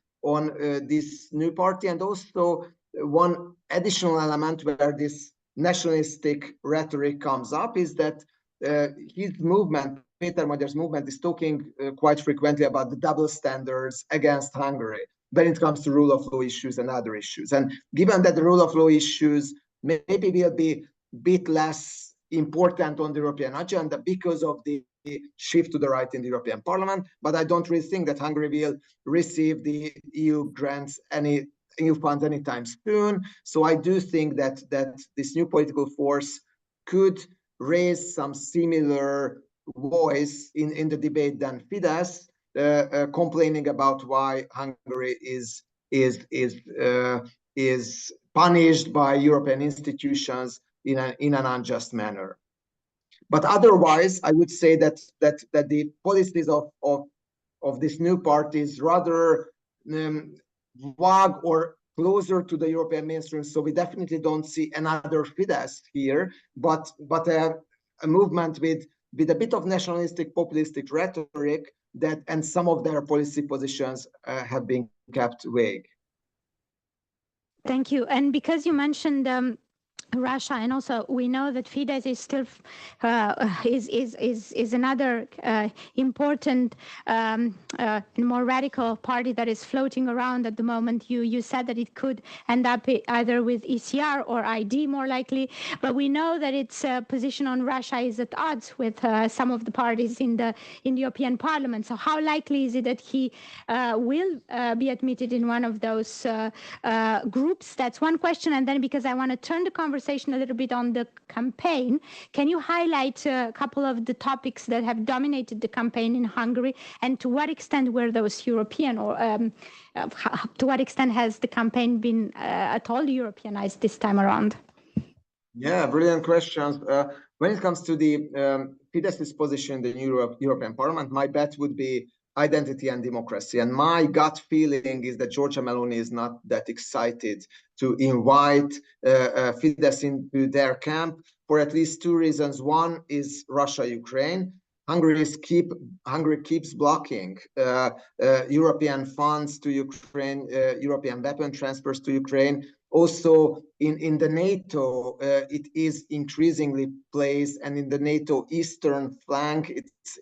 this new party. And also one additional element where this nationalistic rhetoric comes up is that his movement, Péter Magyar's movement, is talking quite frequently about the double standards against Hungary when it comes to rule of law issues and other issues. And given that the rule of law issues maybe will be a bit less important on the European agenda because of the shift to the right in the European Parliament, but I don't really think that Hungary will receive the EU grants, any EU funds anytime soon. So I do think that this new political force could raise some similar voice in the debate than Fidesz, complaining about why Hungary is punished by European institutions in an unjust manner. But otherwise, I would say that the policies of this new party is rather vague or closer to the European mainstream. So we definitely don't see another Fidesz here, but a movement with a bit of nationalistic, populistic rhetoric and some of their policy positions have been kept vague. Thank you. And because you mentioned Russia, and also we know that Fidesz is still is another important more radical party that is floating around at the moment. You said that it could end up either with ECR or ID more likely, but we know that its position on Russia is at odds with some of the parties in the European Parliament. So how likely is it that he will be admitted in one of those groups? That's one question. And then, because I want to turn the conversation conversation a little bit on the campaign. Can you highlight a couple of the topics that have dominated the campaign in Hungary, and to what extent were those European, or to what extent has the campaign been at all Europeanized this time around? Yeah, brilliant questions. When it comes to the Fidesz's position in the European Parliament, my bet would be identity and democracy. And my gut feeling is that Giorgia Meloni is not that excited to invite Fidesz into their camp for at least two reasons. One is Russia-Ukraine. Hungary keeps blocking European funds to Ukraine, European weapon transfers to Ukraine. Also, in the NATO, it is increasingly placed, and in the NATO eastern flank,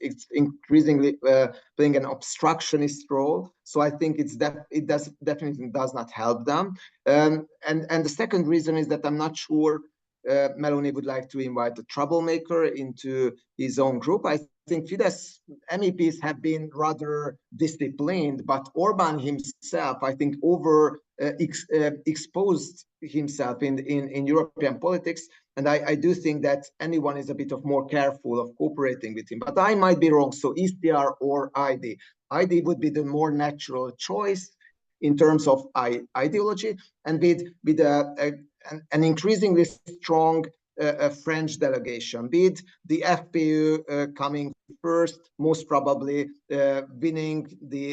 it's increasingly playing an obstructionist role. So I think it definitely does not help them. And the second reason is that I'm not sure Meloni would like to invite a troublemaker into his own group. I think Fidesz MEPs have been rather disciplined, but Orban himself, I think, exposed himself in European politics. And I do think that anyone is a bit of more careful of cooperating with him. But I might be wrong. So ECR or ID. ID would be the more natural choice in terms of ideology, and with an increasingly strong French delegation, be it the FPÖ coming first, most probably winning the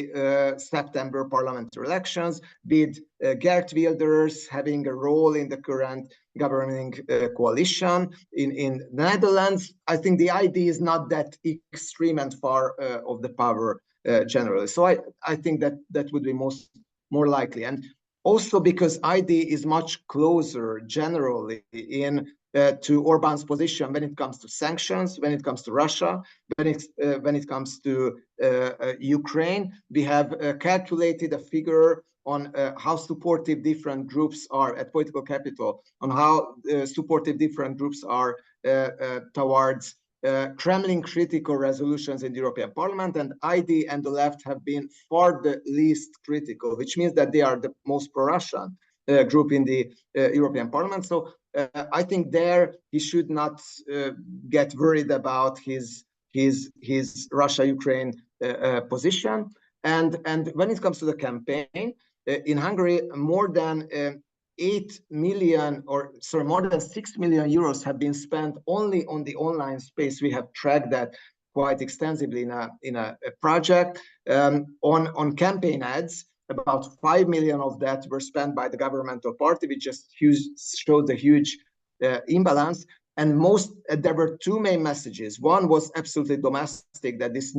September parliamentary elections, be it Geert Wilders having a role in the current governing coalition in the Netherlands. I think the idea is not that extreme and far of the power generally. So I think that would be more likely. And also because ID is much closer generally to Orban's position when it comes to sanctions, when it comes to Russia, when it comes to Ukraine. We have calculated a figure on how supportive different groups are at political capital, on how supportive different groups are towards Kremlin critical resolutions in the European Parliament, and ID and the left have been far the least critical, which means that they are the most pro-Russian group in the European Parliament. So I think there he should not get worried about his Russia-Ukraine position. And when it comes to the campaign in Hungary, more than 6 million euros have been spent only on the online space. We have tracked that quite extensively in a project on campaign ads. About 5 million of that were spent by the governmental party, which just showed the huge imbalance. And there were two main messages. One was absolutely domestic, that this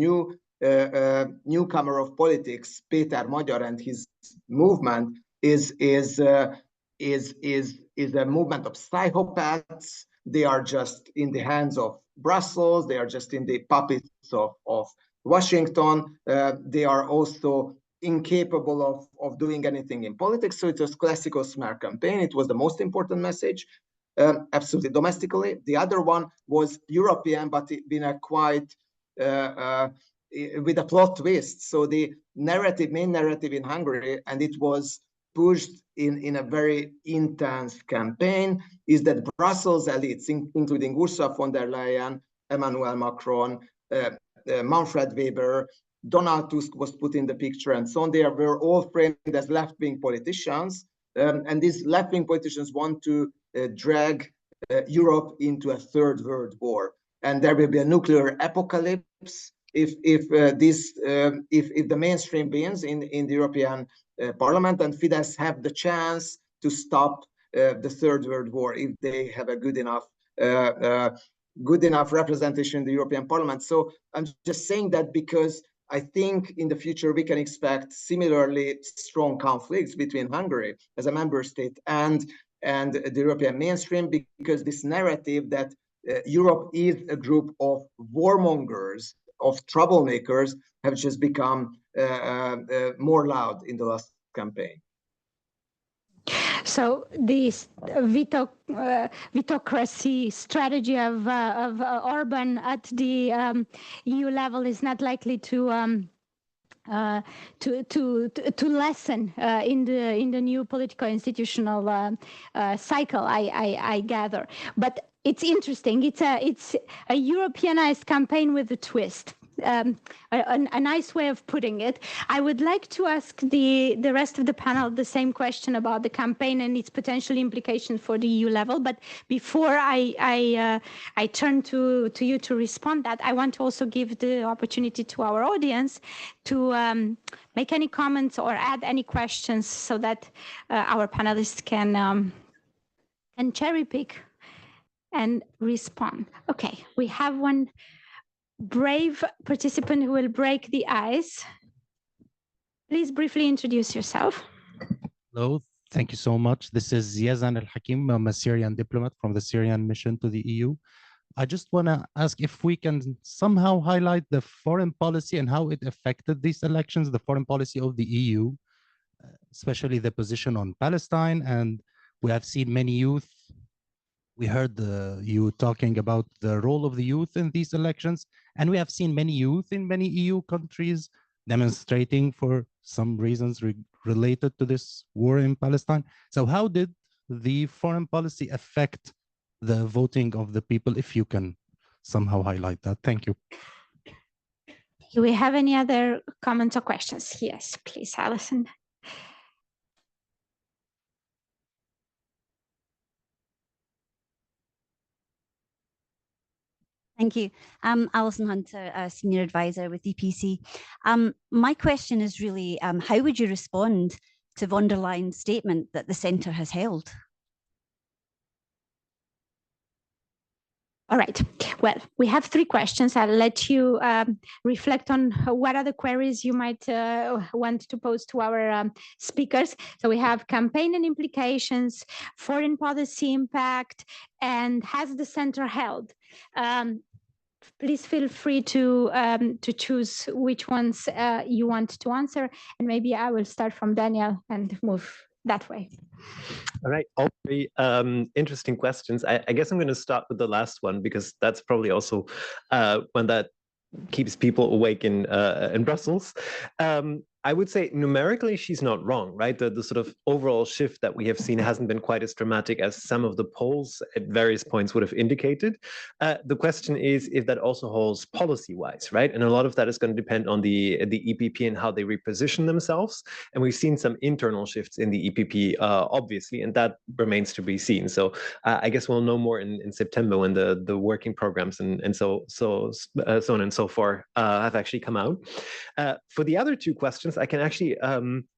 newcomer of politics, Péter and his movement is a movement of psychopaths. They are just in the hands of Brussels. They are just in the puppets of Washington. They are also incapable of doing anything in politics. So it was classical smear campaign. It was the most important message, absolutely domestically. The other one was European, but in a quite with a plot twist. So the main narrative in Hungary, and it was pushed in a very intense campaign, is that Brussels elites, including Ursula von der Leyen, Emmanuel Macron, Manfred Weber, Donald Tusk was put in the picture, and so on. They were all framed as left-wing politicians, and these left-wing politicians want to drag Europe into a third world war, and there will be a nuclear apocalypse if the mainstream wins in the European Parliament, and Fidesz have the chance to stop the third world war if they have a good enough representation in the European Parliament. So I'm just saying that because I think in the future we can expect similarly strong conflicts between Hungary as a member state and the European mainstream, because this narrative that Europe is a group of warmongers, of troublemakers, have just become more loud in the last campaign. So this vitocracy strategy of Orban at the EU level is not likely to to lessen in the new political institutional cycle. I gather, but it's interesting. It's a Europeanized campaign with a twist. A nice way of putting it. I would like to ask the rest of the panel the same question about the campaign and its potential implications for the EU level. But before I turn to you to respond that, I want to also give the opportunity to our audience to make any comments or add any questions so that our panelists can cherry pick and respond. Okay, we have one brave participant who will break the ice. Please briefly introduce yourself. Hello, thank you so much. This is Yazan Al-Hakim. I'm a Syrian diplomat from the Syrian mission to the EU. I just want to ask if we can somehow highlight the foreign policy and how it affected these elections, the foreign policy of the EU, especially the position on Palestine. And we have seen many youth. We heard you talking about the role of the youth in these elections, and we have seen many youth in many EU countries demonstrating for some reasons related to this war in Palestine. So how did the foreign policy affect the voting of the people, if you can somehow highlight that? Thank you. Do we have any other comments or questions? Yes, please, Alison. Thank you. I'm Alison Hunter, a senior advisor with EPC. My question is really, how would you respond to von der Leyen's statement that the centre has held? All right. Well, we have 3 questions. I'll let you reflect on what other queries you might want to pose to our speakers. So we have campaign and implications, foreign policy impact, and has the centre held? Please feel free to choose which ones you want to answer, and maybe I will start from Daniel and move that way. All right, all 3 interesting questions. I guess I'm going to start with the last one because that's probably also one that keeps people awake in Brussels. I would say numerically, she's not wrong, right? The sort of overall shift that we have seen hasn't been quite as dramatic as some of the polls at various points would have indicated. The question is if that also holds policy-wise, right? And a lot of that is going to depend on the EPP and how they reposition themselves. And we've seen some internal shifts in the EPP, obviously, and that remains to be seen. So I guess we'll know more in September when the working programs and so on and so forth have actually come out. For the other 2 questions, I can actually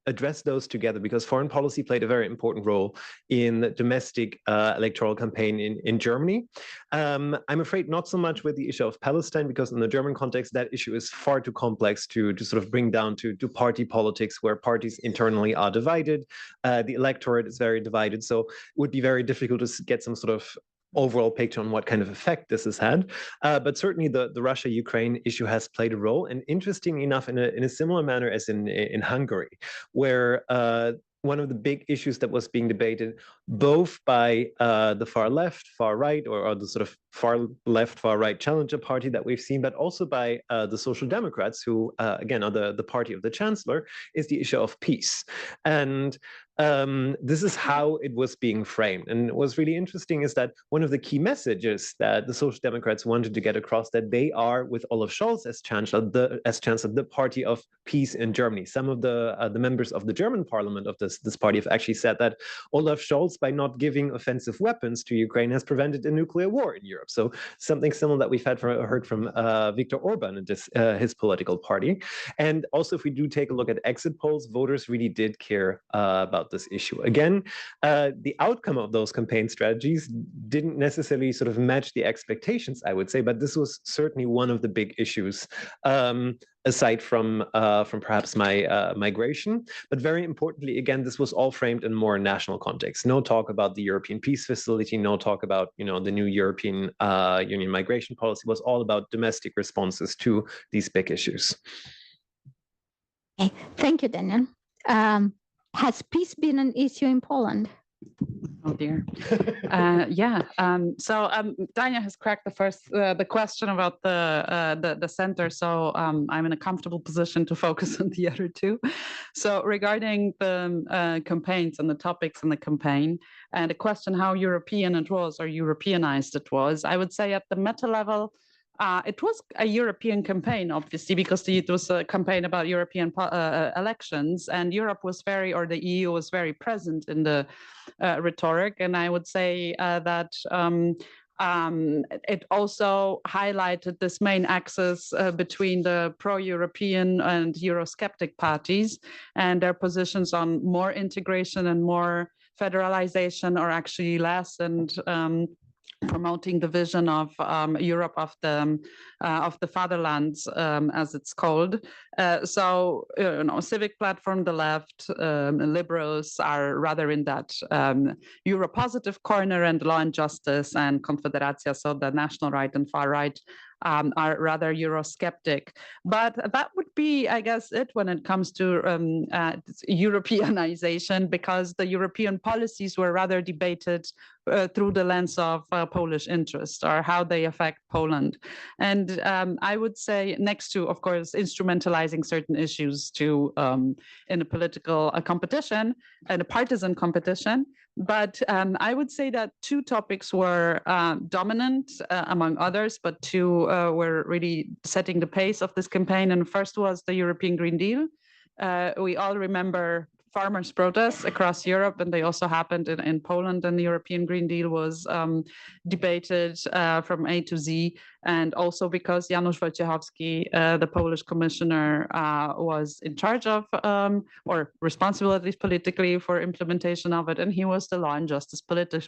address those together because foreign policy played a very important role in the domestic electoral campaign in Germany. I'm afraid not so much with the issue of Palestine, because in the German context, that issue is far too complex to sort of bring down to party politics where parties internally are divided. The electorate is very divided. So it would be very difficult to get some sort of overall picture on what kind of effect this has had. But certainly the Russia-Ukraine issue has played a role. And interestingly enough, in a similar manner as in Hungary, where one of the big issues that was being debated both by the far left, far right, or the sort of far left, far right challenger party that we've seen, but also by the Social Democrats, who again are the party of the chancellor, is the issue of peace. And this is how it was being framed. And what's really interesting is that one of the key messages that the Social Democrats wanted to get across, that they are, with Olaf Scholz as chancellor, the party of peace in Germany. Some of the members of the German parliament of this party have actually said that Olaf Scholz, by not giving offensive weapons to Ukraine, has prevented a nuclear war in Europe. So something similar that we've heard from Viktor Orban and his political party. And also, if we do take a look at exit polls, voters really did care about this issue. Again, the outcome of those campaign strategies didn't necessarily sort of match the expectations, I would say, but this was certainly one of the big issues, aside from perhaps migration. But very importantly, again, this was all framed in more national context. No talk about the European Peace Facility, no talk about the new European Union migration policy. It was all about domestic responses to these big issues. Okay, thank you, Daniel. Has peace been an issue in Poland? Oh dear. Yeah. Tanya has cracked the question about the center. So I'm in a comfortable position to focus on the other two. So regarding the campaigns and the topics in the campaign, and the question how European it was or Europeanized it was, I would say at the meta level, it was a European campaign, obviously, because it was a campaign about European elections, and Europe was or the EU was very present in the rhetoric. And I would say that it also highlighted this main axis between the pro-European and Eurosceptic parties and their positions on more integration and more federalization, or actually less, and promoting the vision of Europe of the fatherlands, as it's called. So, civic platform, the left, liberals are rather in that Euro-positive corner, and Law and Justice and Confederacja, so the national right and far right, are rather Eurosceptic. But that would be, I guess, it when it comes to Europeanization, because the European policies were rather debated through the lens of Polish interest, or how they affect Poland. And I would say, next to, of course, instrumentalizing certain issues to in a political competition and a partisan competition. But I would say that two topics were dominant among others, but two were really setting the pace of this campaign. And first was the European Green Deal. We all remember farmers' protests across Europe, and they also happened in Poland, and the European Green Deal was debated from A to Z. And also because Janusz Wojciechowski, the Polish commissioner, was in charge of, or responsible at least politically, for implementation of it, and he was the law and justice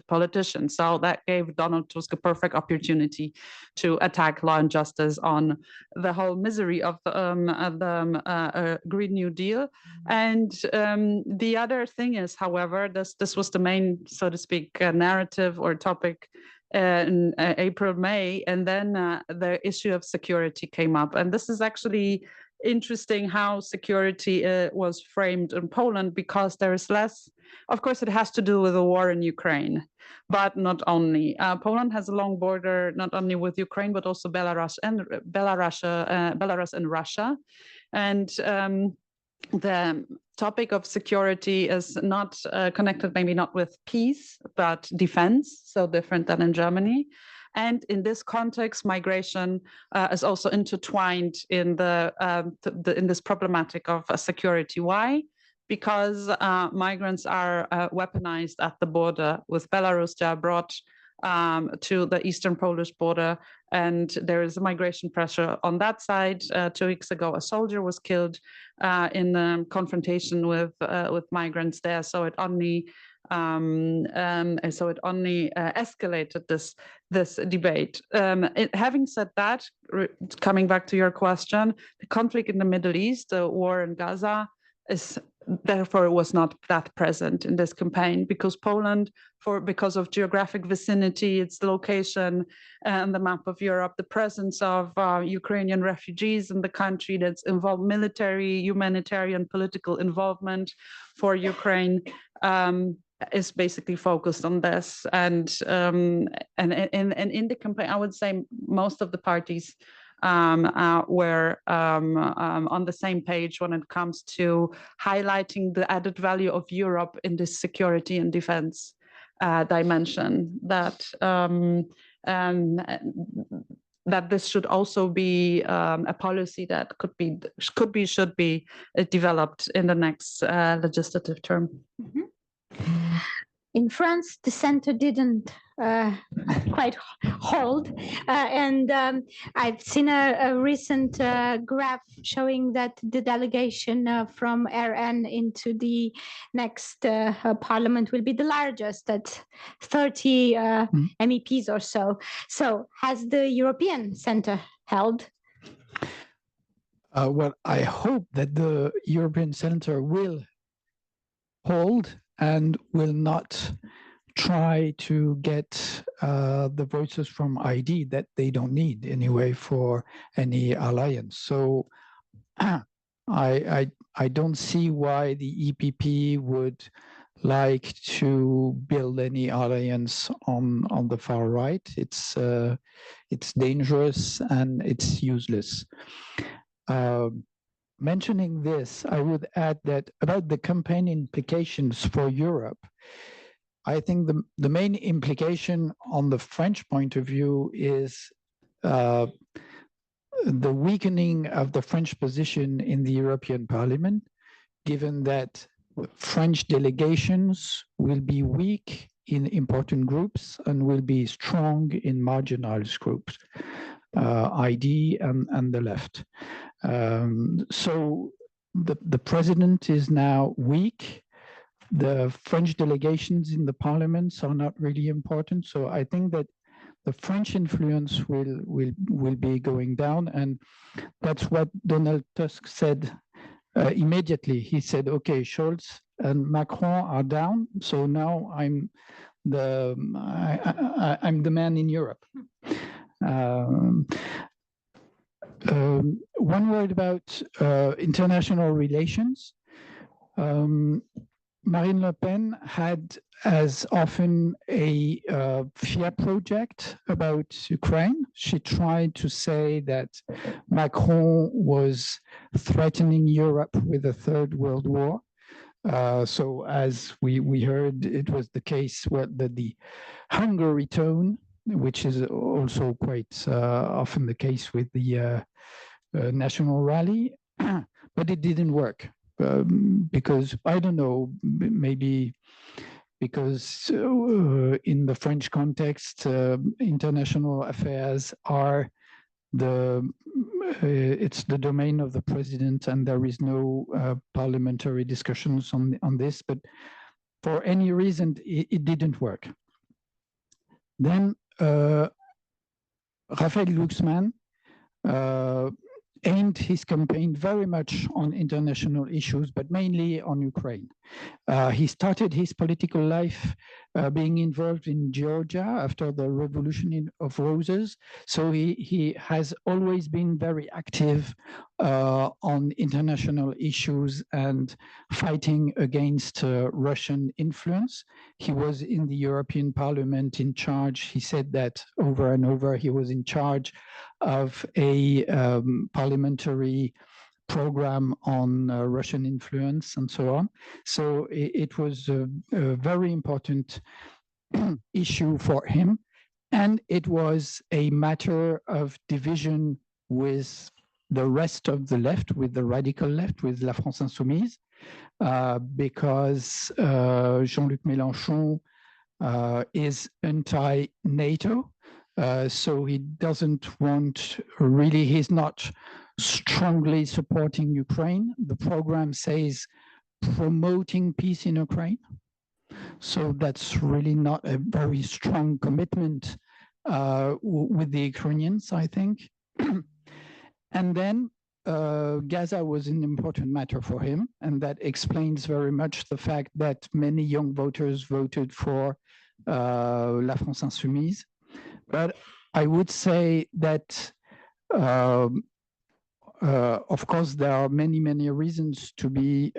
politician. So that gave Donald Tusk a perfect opportunity to attack law and justice on the whole misery of the Green New Deal. And the other thing is, however, this was the main, so to speak, narrative or topic in April, May, and then the issue of security came up. And this is actually interesting how security was framed in Poland, because there is less, of course, it has to do with the war in Ukraine, but not only. Poland has a long border, not only with Ukraine, but also Belarus and Russia. And the topic of security is not connected, maybe not with peace, but defense, so different than in Germany. And in this context, migration is also intertwined in in this problematic of security. Why? Because migrants are weaponized at the border with Belarus. They are brought to the eastern Polish border, and there is a migration pressure on that side. 2 weeks ago, a soldier was killed in a confrontation with migrants there. So it only escalated this debate. Having said that, coming back to your question, the conflict in the Middle East, the war in Gaza, therefore was not that present in this campaign, because Poland, because of geographic vicinity, its location on the map of Europe, the presence of Ukrainian refugees in the country, that's involved military, humanitarian, political involvement for Ukraine, is basically focused on this. And in the campaign, I would say most of the parties were on the same page when it comes to highlighting the added value of Europe in this security and defense dimension, that that this should also be a policy that should be developed in the next legislative term. Mm-hmm. In France, the center didn't quite hold. And I've seen a recent graph showing that the delegation from RN into the next parliament will be the largest, at 30 MEPs or so. So has the European center held? Well, I hope that the European center will hold and will not try to get the voices from ID that they don't need anyway for any alliance. So I don't see why the EPP would like to build any alliance on the far right. It's dangerous and it's useless. Mentioning this, I would add that about the campaign implications for Europe, I think the main implication on the French point of view is the weakening of the French position in the European Parliament, given that French delegations will be weak in important groups and will be strong in marginalized groups, ID and the left. So the president is now weak. The French delegations in the parliaments are not really important. So I think that the French influence will be going down, and that's what Donald Tusk said immediately. He said, "Okay, Scholz and Macron are down, so now I'm the man in Europe." One word about international relations. Marine Le Pen had, as often, a fear project about Ukraine. She tried to say that Macron was threatening Europe with a third world war. So as we heard, it was the case where the Hungary tone, which is also quite often the case with the national rally, but it didn't work. Because I don't know, maybe because in the French context, international affairs are it's the domain of the president, and there is no parliamentary discussions on this. But for any reason, it didn't work. Then Raphael Glucksmann aimed his campaign very much on international issues, but mainly on Ukraine. He started his political life being involved in Georgia after the Revolution of Roses. So he has always been very active on international issues and fighting against Russian influence. He was in the European Parliament in charge. He said that over and over. He was in charge of a parliamentary program on Russian influence and so on. So it was a very important issue for him. And it was a matter of division with the rest of the left, with the radical left, with La France Insoumise, because Jean-Luc Mélenchon is anti-NATO. So he doesn't want, really, he's not strongly supporting Ukraine. The program says promoting peace in Ukraine. So that's really not a very strong commitment with the Ukrainians, I think. And then Gaza was an important matter for him, and that explains very much the fact that many young voters voted for La France Insoumise. But I would say that, of course, there are many, many reasons to be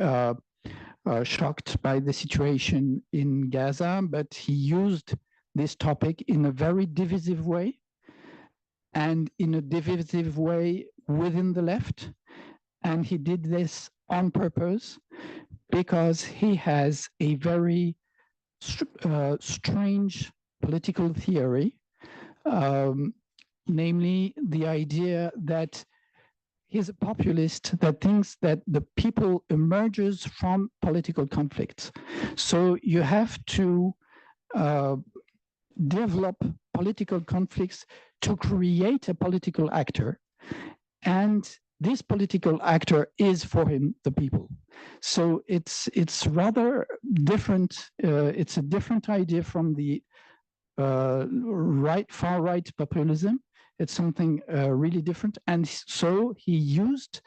shocked by the situation in Gaza, but he used this topic in a very divisive way, and in a divisive way within the left. And he did this on purpose because he has a very strange political theory, namely the idea that he's a populist that thinks that the people emerges from political conflicts. So you have to develop political conflicts to create a political actor. And this political actor is, for him, the people. So it's rather different. It's a different idea from the far right populism. It's something really different. And so he used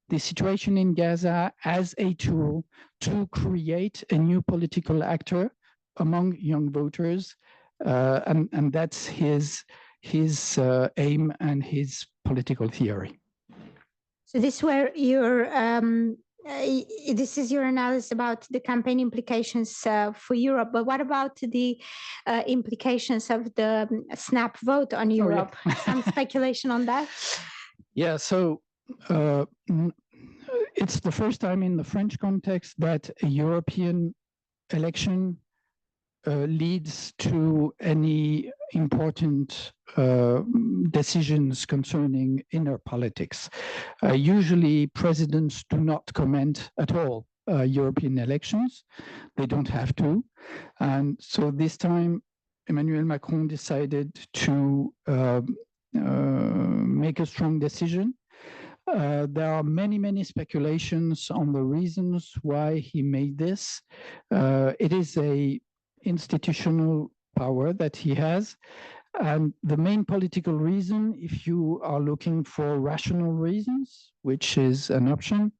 the situation in Gaza as a tool to create a new political actor among young voters. And that's his aim and his political theory. So this were your this is your analysis about the campaign implications for Europe, but what about the implications of the snap vote on Europe? Some speculation on that? Yeah, so it's the first time in the French context that a European election leads to any important decisions concerning inner politics. Usually presidents do not comment at all European elections. They don't have to. And so this time, Emmanuel Macron decided to make a strong decision. There are many speculations on the reasons why he made this. It is a institutional power that he has. And the main political reason, if you are looking for rational reasons, which is an option,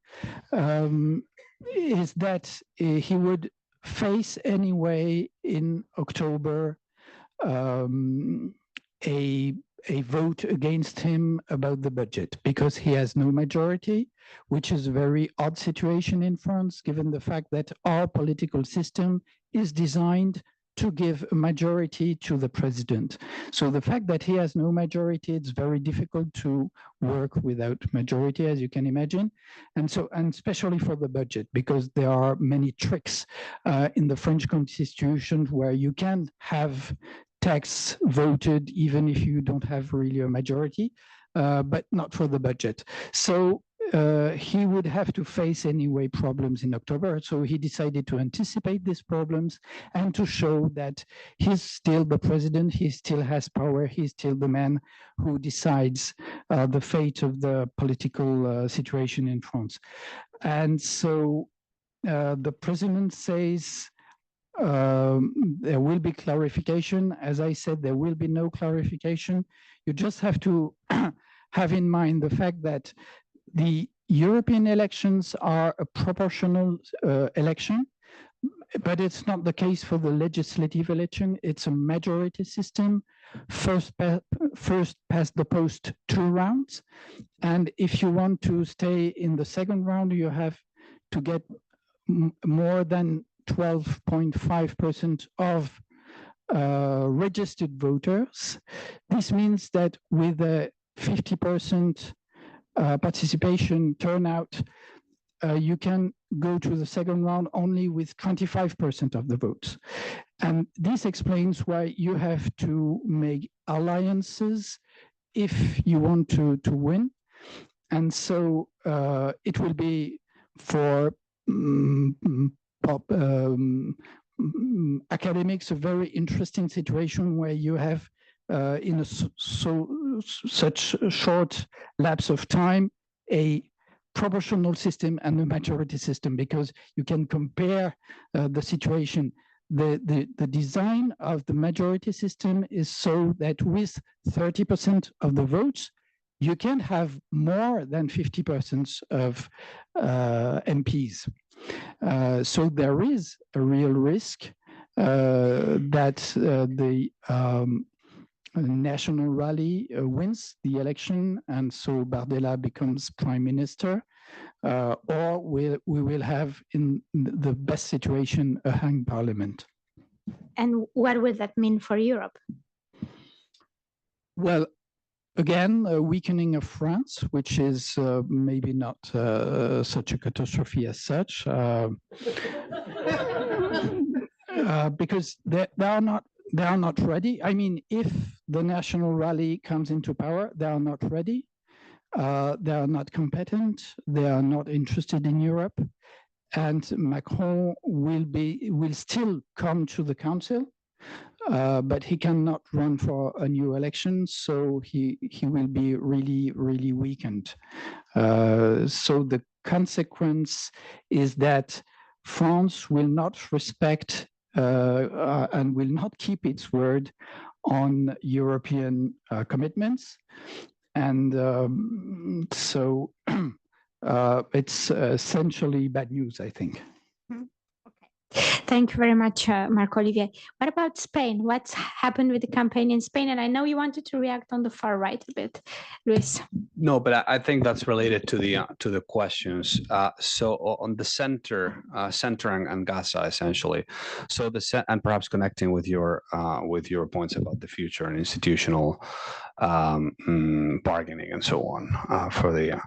is that he would face anyway in October a vote against him about the budget because he has no majority, which is a very odd situation in France, given the fact that our political system is designed to give a majority to the president. So the fact that he has no majority, it's very difficult to work without majority, as you can imagine. And especially for the budget, because there are many tricks in the French constitution where you can have tax voted even if you don't have really a majority, but not for the budget. So he would have to face anyway problems in October. So he decided to anticipate these problems and to show that he's still the president, he still has power, he's still the man who decides the fate of the political situation in France. And so the president says, there will be clarification. As I said, there will be no clarification. You just have to have in mind the fact that the European elections are a proportional election, but it's not the case for the legislative election. It's a majority system, first past the post 2 rounds. And if you want to stay in the second round, you have to get more than 12.5% of registered voters. This means that with a 50% participation turnout, you can go to the second round only with 25% of the votes. And this explains why you have to make alliances if you want to win. And so it will be for academics a very interesting situation where you have in a such a short lapse of time a proportional system and a majority system, because you can compare the situation. The design of the majority system is so that with 30% of the votes, you can have more than 50% of MPs. So there is a real risk that the National Rally wins the election, and so Bardella becomes prime minister, or we will have, in the best situation, a hung parliament. And what would that mean for Europe? Well, again, a weakening of France, which is maybe not such a catastrophe as such, because they are not ready. I mean, if the National Rally comes into power, they are not ready. They are not competent. They are not interested in Europe. And Macron will still come to the council, but he cannot run for a new election. So he will be really weakened. So the consequence is that France will not respect and will not keep its word on European commitments. And so it's essentially bad news, I think. Okay. Thank you very much, Marc-Olivier. What about Spain? What's happened with the campaign in Spain? And I know you wanted to react on the far right a bit, Luis. No, but I think that's related to the questions. So on the center and Gaza essentially. So and perhaps connecting with your points about the future and institutional bargaining and so on for the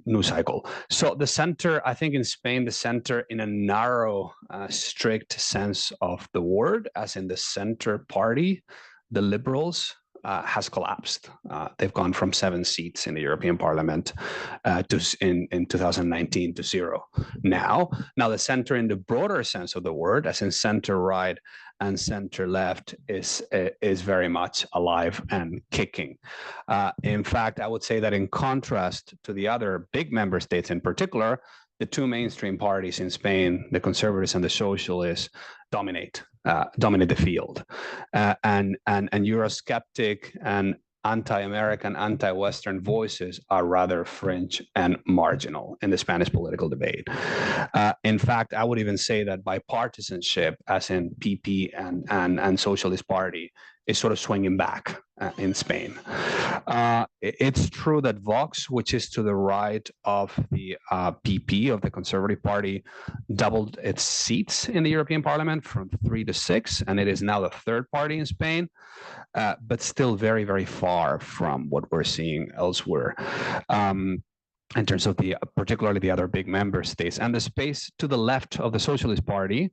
new cycle. So the center, I think in Spain, the center in a narrow, strict sense of the word, as in the center party, the liberals, has collapsed. They've gone from 7 seats in the European Parliament in 2019 to 0 now. Now the center in the broader sense of the word, as in center right and center left, is very much alive and kicking. In fact, I would say that in contrast to the other big member states in particular, the 2 mainstream parties in Spain, the Conservatives and the Socialists, dominate the field, and Eurosceptic and anti-American, anti-Western voices are rather fringe and marginal in the Spanish political debate. In fact, I would even say that bipartisanship, as in PP and Socialist Party, is sort of swinging back in Spain. It's true that Vox, which is to the right of the PP, of the Conservative Party, doubled its seats in the European Parliament from 3 to 6, and it is now the 3rd party in Spain, but still very, very far from what we're seeing elsewhere. In terms of particularly the other big member states, and the space to the left of the Socialist Party,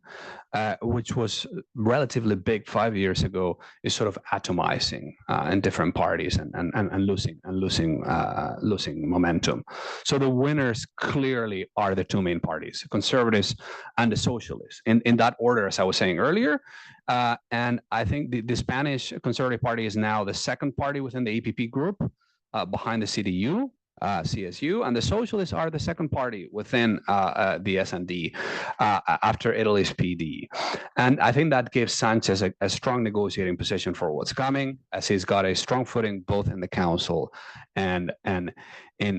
which was relatively big 5 years ago, is sort of atomizing in different parties and losing momentum. So the winners clearly are the 2 main parties, the Conservatives and the Socialists, in that order, as I was saying earlier. And I think the Spanish Conservative Party is now the 2nd party within the EPP group, behind the CDU. CSU, and the Socialists are the 2nd party within the S&D after Italy's PD. And I think that gives Sanchez a strong negotiating position for what's coming, as he's got a strong footing both in the council and in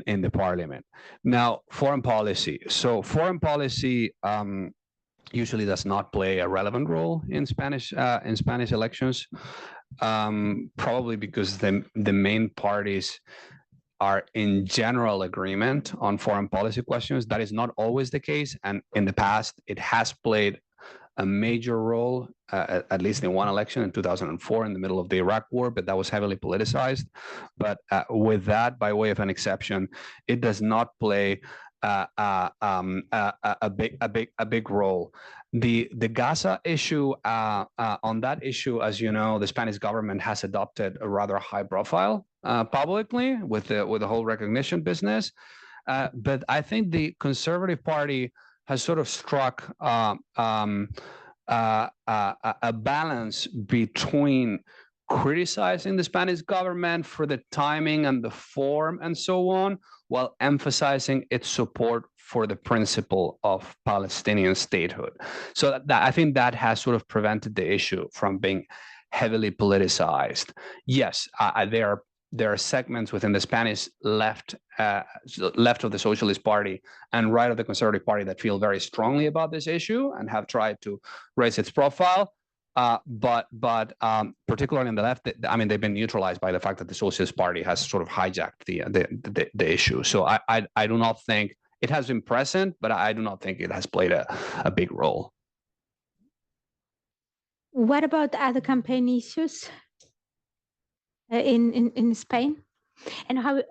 the parliament. Now, foreign policy. So foreign policy usually does not play a relevant role in Spanish elections, probably because the main parties are in general agreement on foreign policy questions. That is not always the case, and in the past it has played a major role, at least in one election in 2004 in the middle of the Iraq War, but that was heavily politicized. But with that, by way of an exception, it does not play a big role. The Gaza issue, on that issue, as you know, the Spanish government has adopted a rather high profile publicly with the whole recognition business. But I think the Conservative Party has sort of struck a balance between criticizing the Spanish government for the timing and the form and so on, while emphasizing its support for the principle of Palestinian statehood. So I think that has sort of prevented the issue from being heavily politicized. Yes, there are segments within the Spanish left of the Socialist Party and right of the Conservative Party that feel very strongly about this issue and have tried to raise its profile. But particularly on the left, I mean, they've been neutralized by the fact that the Socialist Party has sort of hijacked the issue. So I do not think it has been present, but I do not think it has played a big role. What about other campaign issues in Spain, and how,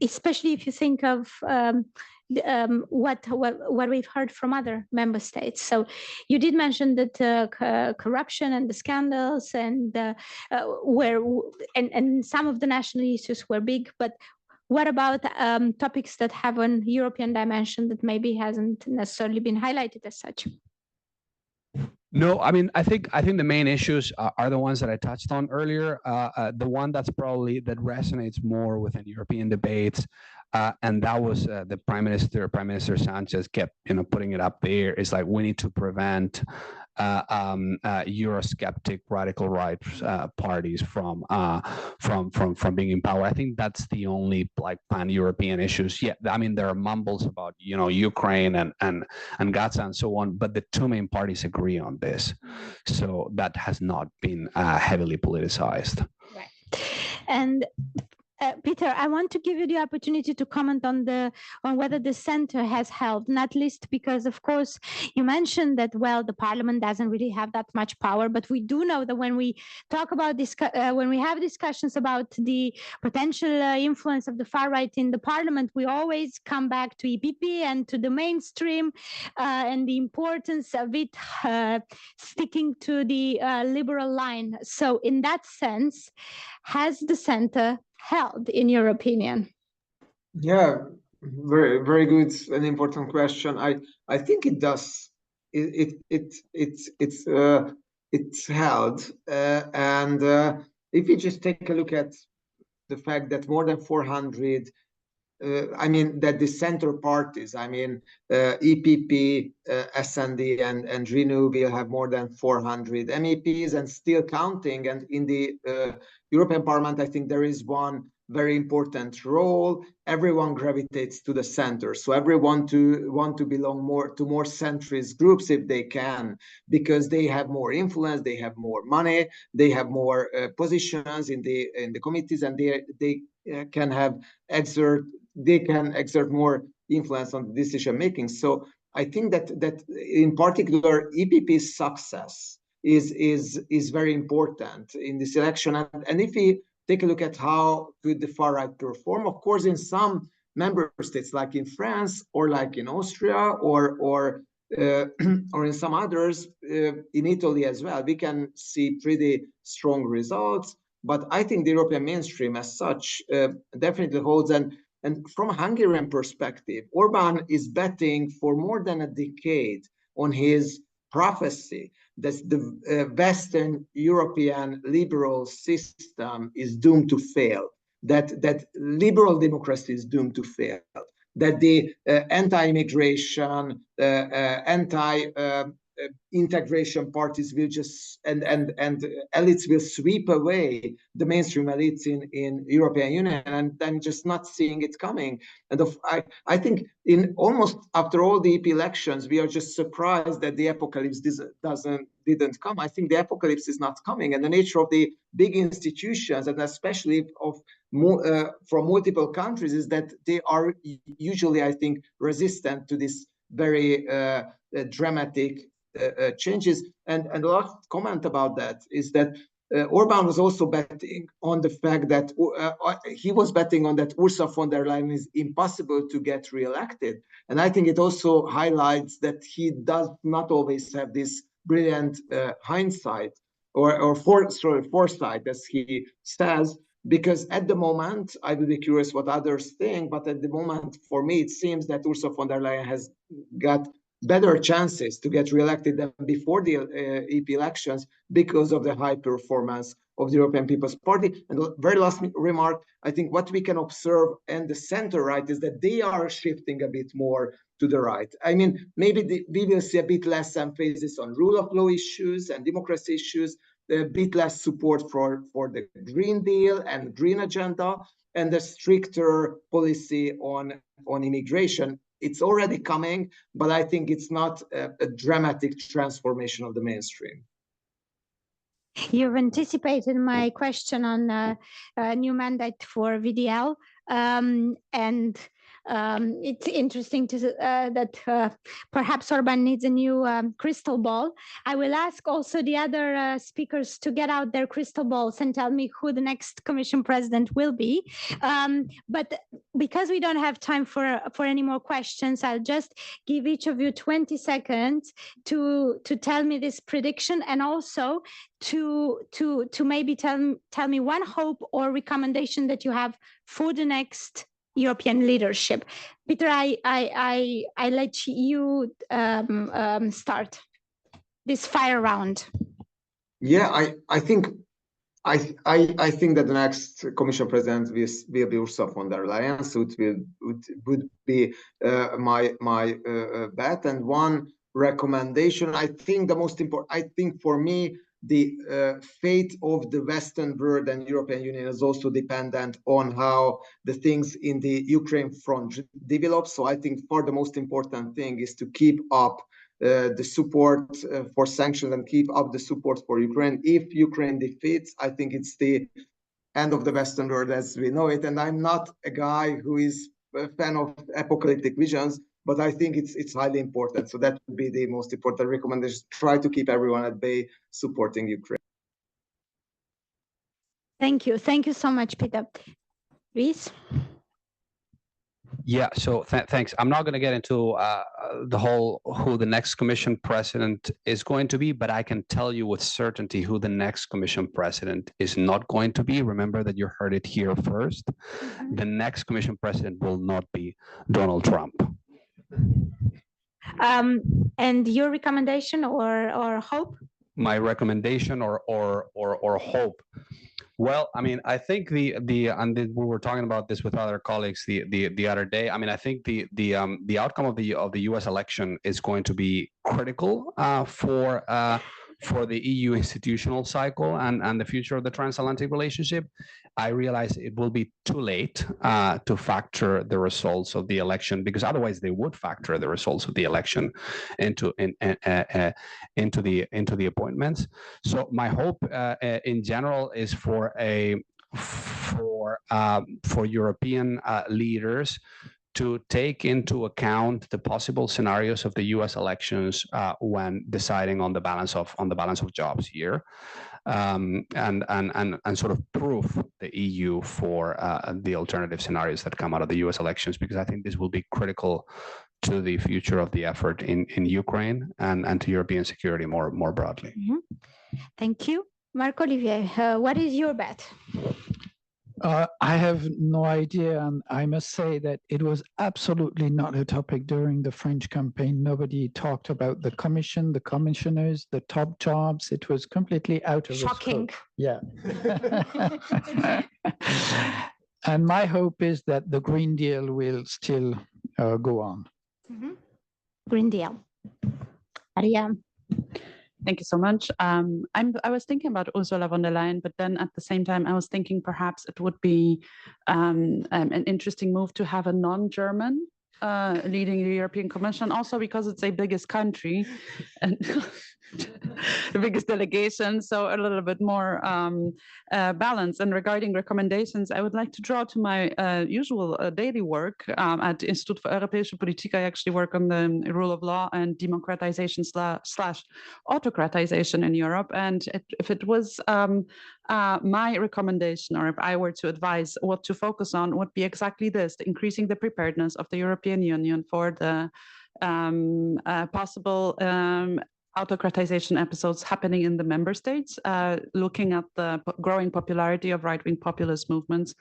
especially if you think of what we've heard from other member states? So you did mention that corruption and the scandals and and some of the national issues were big, but what about topics that have an European dimension that maybe hasn't necessarily been highlighted as such? No, I mean, I think the main issues are the ones that I touched on earlier. The one that resonates more within European debates And that was the Prime Minister Sanchez kept, putting it up there. It's like, we need to prevent Eurosceptic radical right parties from being in power. I think that's the only like pan-European issues. Yeah, I mean, there are mumbles about Ukraine and Gaza and so on, but the two main parties agree on this, so that has not been heavily politicized. Right. And Péter, I want to give you the opportunity to comment on whether the center has helped, not least because, of course, you mentioned that, well, the parliament doesn't really have that much power, but we do know that when we talk about this, when we have discussions about the potential influence of the far right in the parliament, we always come back to EPP and to the mainstream and the importance of it sticking to the liberal line. So in that sense, has the center held, in your opinion? Yeah, very, very good and important question. I think it does. It's held, and if you just take a look at the fact that more than 400, I mean, that the center parties, I mean, EPP, SND, and Renew will have more than 400 MEPs and still counting. And in the European Parliament, I think there is one very important role. Everyone gravitates to the center, so everyone want to belong more to more centrist groups if they can, because they have more influence, they have more money, they have more positions in the committees, and they can exert more influence on decision making. So I think that in particular EPP's success is very important in this election. And if we take a look at how could the far right perform, of course, in some member states, like in France or like in Austria or in some others, in Italy as well, we can see pretty strong results. But I think the European mainstream as such definitely holds. And from a Hungarian perspective, Orbán is betting for more than a decade on his prophecy that the Western European liberal system is doomed to fail, that liberal democracy is doomed to fail, that the anti-immigration, anti-integration parties will just and elites will sweep away the mainstream elites in European Union, and then just not seeing it coming. And I think in almost after all the EP elections, we are just surprised that the apocalypse didn't come. I think the apocalypse is not coming, and the nature of the big institutions, and especially from multiple countries, is that they are usually, I think, resistant to this very dramatic changes. And the last comment about that is that Orbán was also betting on the fact that he was betting on that Ursula von der Leyen is impossible to get re-elected. And I think it also highlights that he does not always have this brilliant hindsight or foresight, as he says, because at the moment, I would be curious what others think, but at the moment, for me, it seems that Ursula von der Leyen has got better chances to get re-elected than before the EP elections because of the high performance of the European People's Party. And the very last remark, I think what we can observe in the center right is that they are shifting a bit more to the right. I mean, maybe we will see a bit less emphasis on rule of law issues and democracy issues, a bit less support for the Green Deal and Green Agenda, and a stricter policy on immigration. It's already coming, but I think it's not a dramatic transformation of the mainstream. You've anticipated my question on a new mandate for VDL, and it's interesting that perhaps Orbán needs a new crystal ball. I will ask also the other speakers to get out their crystal balls and tell me who the next Commission President will be. But because we don't have time for any more questions, I'll just give each of you 20 seconds to tell me this prediction, and also to maybe tell me one hope or recommendation that you have for the next European leadership. Péter, I let you start this fire round. Yeah, I think I think that the next Commission President will be Ursula von der Leyen, so it would be my bet. And one recommendation, I think the most important, I think for me, the fate of the Western world and European Union is also dependent on how the things in the Ukraine front develop. So I think for the most important thing is to keep up the support for sanctions and keep up the support for Ukraine. If Ukraine defeats, I think it's the end of the Western world as we know it. And I'm not a guy who is a fan of apocalyptic visions, but I think it's highly important. So that would be the most important recommendation. Try to keep everyone at bay supporting Ukraine. Thank you. Thank you so much, Péter. Luis? Yeah, so thanks. I'm not going to get into the whole who the next Commission President is going to be, but I can tell you with certainty who the next Commission President is not going to be. Remember that you heard it here first. The next Commission President will not be Donald Trump. And your recommendation or hope? My recommendation or hope. Well, I mean, I think we were talking about this with other colleagues the other day. I mean, I think the outcome of the U.S. election is going to be critical for the EU institutional cycle and the future of the transatlantic relationship. I realize it will be too late to factor the results of the election, because otherwise they would factor the results of the election into the appointments. So my hope in general is for European leaders to take into account the possible scenarios of the U.S. elections when deciding on the balance of jobs here, and sort of proof the EU for the alternative scenarios that come out of the U.S. elections, because I think this will be critical to the future of the effort in Ukraine and to European security more broadly. Mm-hmm. Thank you. Marc-Olivier, what is your bet? I have no idea, and I must say that it was absolutely not a topic during the French campaign. Nobody talked about the commission, the commissioners, the top jobs. It was completely out of Shocking. the scope. Yeah. And my hope is that the Green Deal will still go on. Mm-hmm. Green Deal. Maria? Thank you so much. I was thinking about Ursula von der Leyen, but then at the same time, I was thinking perhaps it would be an interesting move to have a non-German leading the European Commission, also because it's a biggest country and the biggest delegation, so a little bit more balance. And regarding recommendations, I would like to draw to my usual daily work at Institut for Europäische Politik. I actually work on the rule of law and democratization slash autocratization in Europe. And if it was my recommendation, or if I were to advise what to focus on, would be exactly this: increasing the preparedness of the European Union for the possible autocratization episodes happening in the member states, looking at the growing popularity of right-wing populist movements.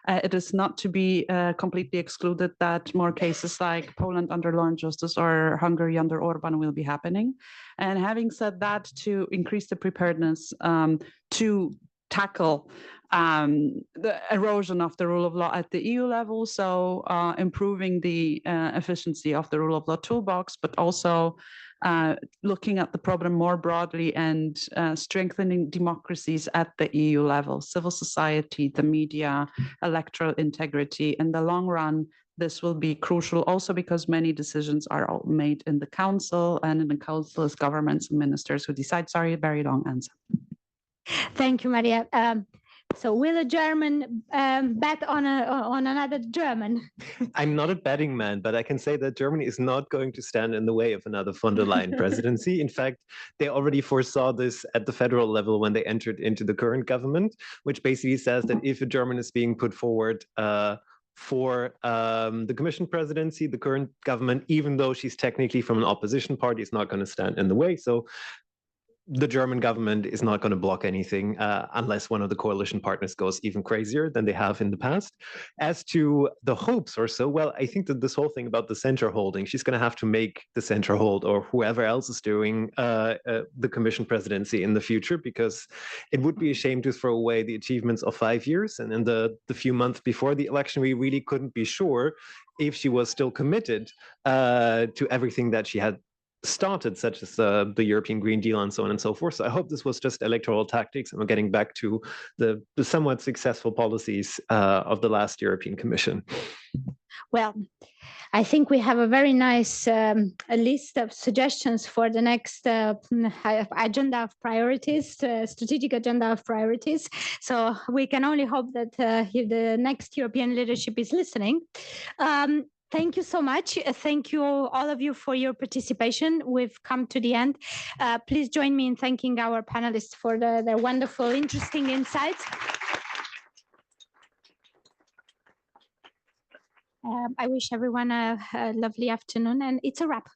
It is not to be completely excluded that more cases like Poland under law and justice or Hungary under Orban will be happening. And having said that, to increase the preparedness to tackle the erosion of the rule of law at the EU level, so improving the efficiency of the rule of law toolbox, but also looking at the problem more broadly and strengthening democracies at the EU level, civil society, the media, electoral integrity. In the long run, this will be crucial also because many decisions are all made in the council, and in the council is governments and ministers who decide. Sorry, very long answer. Thank you, Maria. So will a German bet on another German? I'm not a betting man, but I can say that Germany is not going to stand in the way of another von der Leyen presidency. In fact, they already foresaw this at the federal level when they entered into the current government, which basically says that if a German is being put forward for the Commission presidency, the current government, even though she's technically from an opposition party, is not going to stand in the way. So the German government is not going to block anything unless one of the coalition partners goes even crazier than they have in the past. As to the hopes or so, well, I think that this whole thing about the center holding, she's going to have to make the center hold, or whoever else is doing the Commission presidency in the future, because it would be a shame to throw away the achievements of 5 years. And in the few months before the election, we really couldn't be sure if she was still committed to everything that she had started, such as the European Green Deal and so on and so forth. So I hope this was just electoral tactics and we're getting back to the somewhat successful policies of the last European Commission. Well, I think we have a very nice list of suggestions for the next agenda of priorities, strategic agenda of priorities. So we can only hope that the next European leadership is listening. Thank you so much. Thank you, all of you, for your participation. We've come to the end. Please join me in thanking our panelists for their wonderful, interesting insights. I wish everyone a lovely afternoon, and it's a wrap.